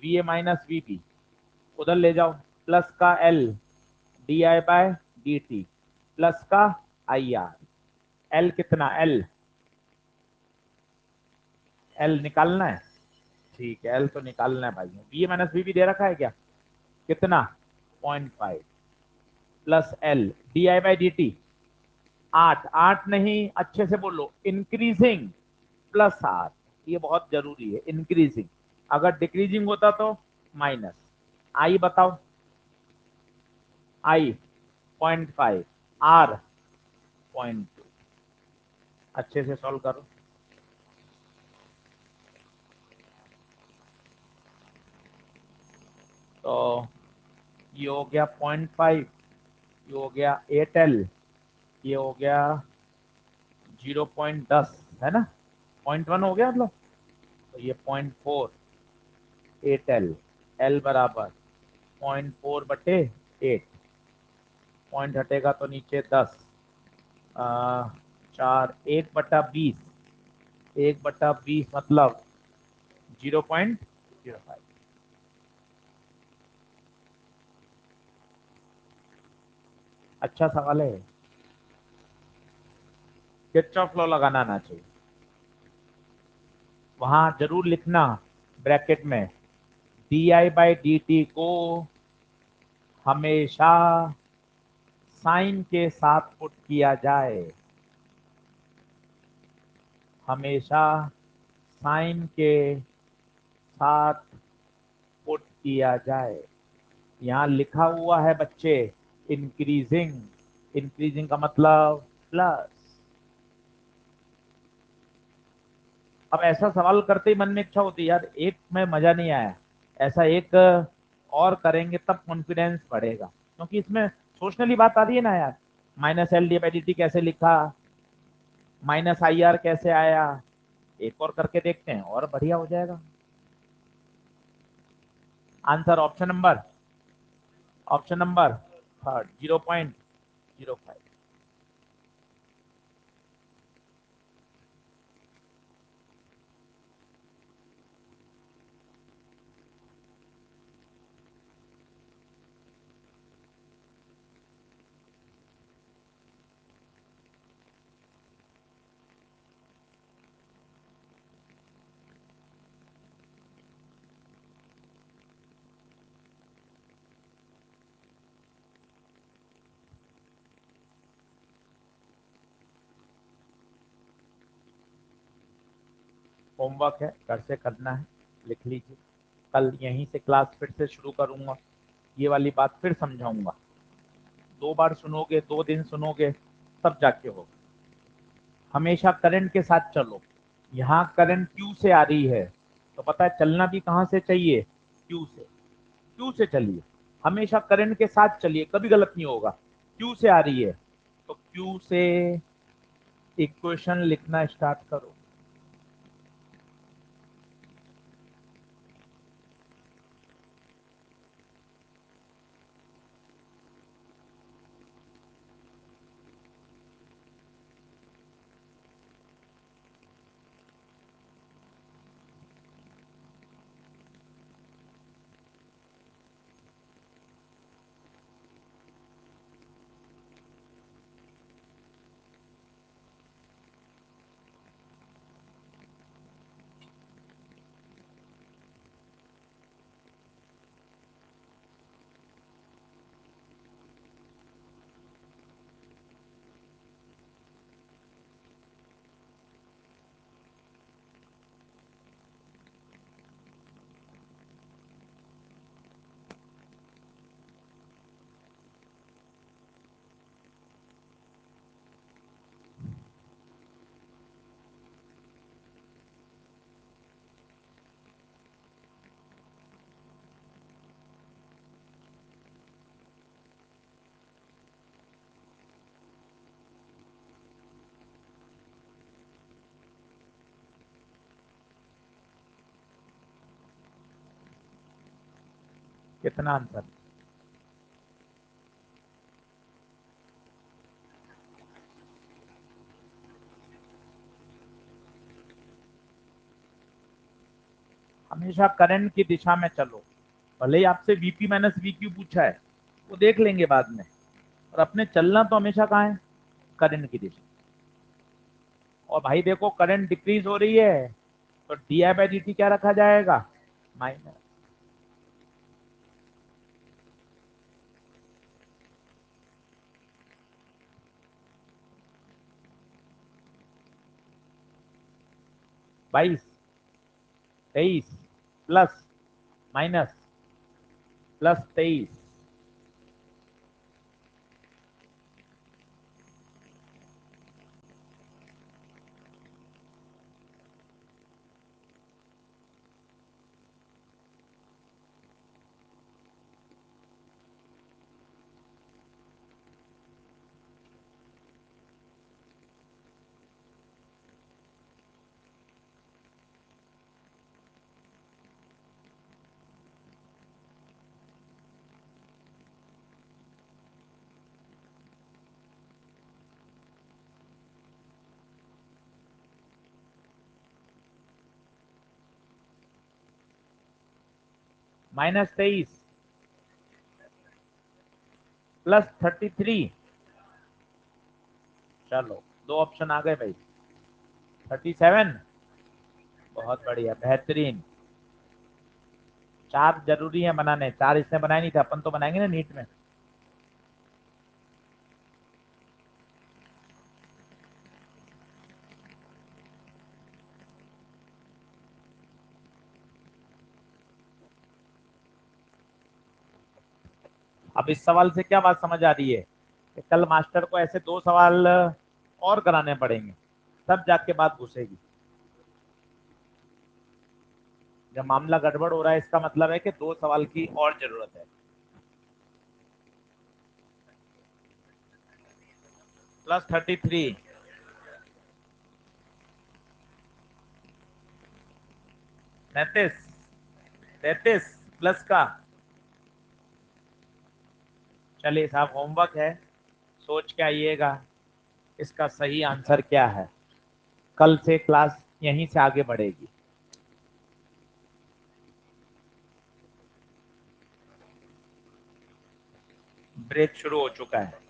वीए माइनस वीबी उधर ले जाओ, प्लस का एल di/dt, प्लस का IR। एल कितना? एल एल निकालना है, ठीक है, एल तो निकालना है भाई। वीए माइनस वीबी दे रखा है क्या? कितना? 0.5, प्लस एल di/dt 8, 8 नहीं, अच्छे से बोलो, इंक्रीजिंग, +8। ये बहुत जरूरी है, इंक्रीजिंग। अगर डिक्रीजिंग होता तो माइनस। आई बताओ, आई 0.5, आर 0.2। अच्छे से सॉल्व करो। तो ये हो गया 0.5, ये हो गया 8L, ये हो गया 0.10, है ना? 0.1 हो गया मतलब, तो ये 0.4, 8L, L बराबर 0.4/8, पॉइंट हटेगा तो नीचे 10, 4, 1/20, 1/20 मतलब 0.05। अच्छा सवाल है। किरचॉफ लॉ लगाना आना चाहिए। वहां जरूर लिखना ब्रैकेट में, di/dt को हमेशा साइन के साथ पुट किया जाए, हमेशा साइन के साथ पुट किया जाए। यहाँ लिखा हुआ है बच्चे इंक्रीजिंग, इंक्रीजिंग का मतलब प्लस। अब ऐसा सवाल करते ही मन में इच्छा होती है यार एक में मजा नहीं आया, ऐसा एक और करेंगे तब कॉन्फिडेंस बढ़ेगा, क्योंकि इसमें सोचने वाली बात आ रही है ना यार। Minus L D by D T कैसे लिखा, माइनस आई आर कैसे आया, एक और करके देखते हैं और बढ़िया हो जाएगा। Answer option number third 0.05। Homework है, घर से करना है, लिख लीजिए। कल यहीं से क्लास फिर से शुरू करूंगा, ये वाली बात फिर समझाऊंगा। 2 बार सुनोगे, 2 दिन सुनोगे, तब जाके होगा। हमेशा करंट के साथ चलो। यहाँ करंट क्यू से आ रही है, तो पता है चलना भी कहाँ से चाहिए, क्यू से। क्यू से चलिए, हमेशा करंट के साथ चलिए, कभी गलत नहीं होगा। क्यू से आ रही है तो क्यू से इक्वेशन लिखना स्टार्ट करो। कितना आंसर? हमेशा करंट की दिशा में चलो। भले ही आपसे वीपी माइनस वीक्यू पूछा है, वो देख लेंगे बाद में, और अपने चलना तो हमेशा कहाँ है, करंट की दिशा। और भाई देखो करंट डिक्रीज हो रही है, तो D I by D T क्या रखा जाएगा, minus. 22, 23, plus minus plus 23। -23 plus 33। चलो 2 ऑप्शन आ गए भाई। 37, बहुत बढ़िया, बेहतरीन। 4 जरूरी है बनाने, 4 इसने बनाए नहीं थे, अपन तो बनाएंगे ना नीट में। अब इस सवाल से क्या बात समझ आ रही है कि कल मास्टर को ऐसे 2 सवाल और कराने पड़ेंगे, तब जाके बात घुसेगी। जब मामला गड़बड़ हो रहा है इसका मतलब है कि 2 सवाल की और जरूरत है। प्लस 33, 33, 33 प्लस का। चलिए साहब, होमवर्क है, सोच के आइएगा इसका सही आंसर क्या है। कल से क्लास यहीं से आगे बढ़ेगी। ब्रेक शुरू हो चुका है।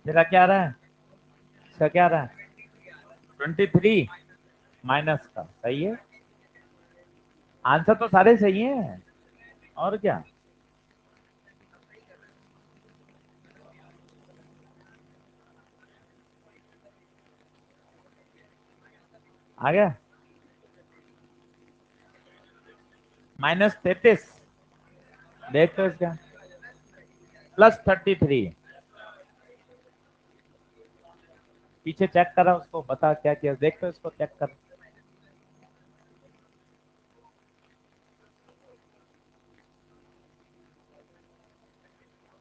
मेरा क्या रहा है, इसका क्या रहा है? 23 माइनस का, सही है। आंसर तो सारे सही हैं, और क्या। आ गया। -33, देख तो इसका। +33, पीछे चेक करा उसको, बता क्या किया, देख तो इसको, चेक कर।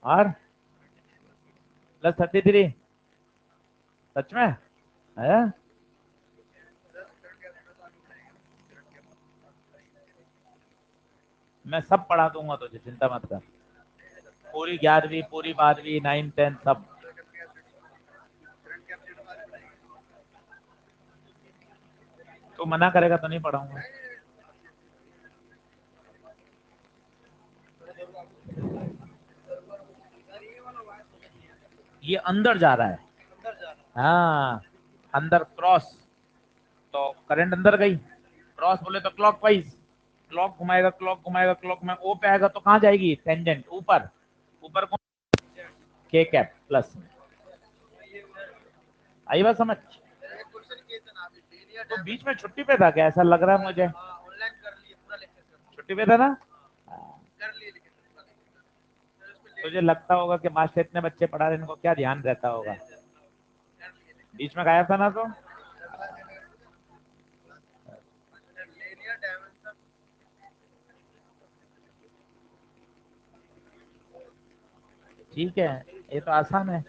और +33, सच में है? मैं सब पढ़ा दूंगा तुझे, चिंता मत कर। पूरी 11वीं, पूरी 12वीं, 9, 10 सब। तू मना करेगा तो नहीं पढ़ाऊंगा। ये अंदर जा रहा है। हाँ, अंदर क्रॉस, तो करंट अंदर गई। क्रॉस बोले तो क्लॉकवाइज, क्लॉक घुमाएगा, क्लॉक घुमाएगा, क्लॉक में ओ पे आएगा तो कहाँ जाएगी? टेंजेंट ऊपर। ऊपर कौन? के कैप प्लस में। आई बात समझ? तो बीच में छुट्टी पे था क्या? ऐसा लग रहा है मुझे। छुट्टी पे था ना? हाँ। तुझे लगता होगा कि मास्टर इतने बच्चे पढ़ा रहे, इनको क्या ध्यान रहता होगा। बीच में गायब था ना तो। ठीक है, ये तो आसान है।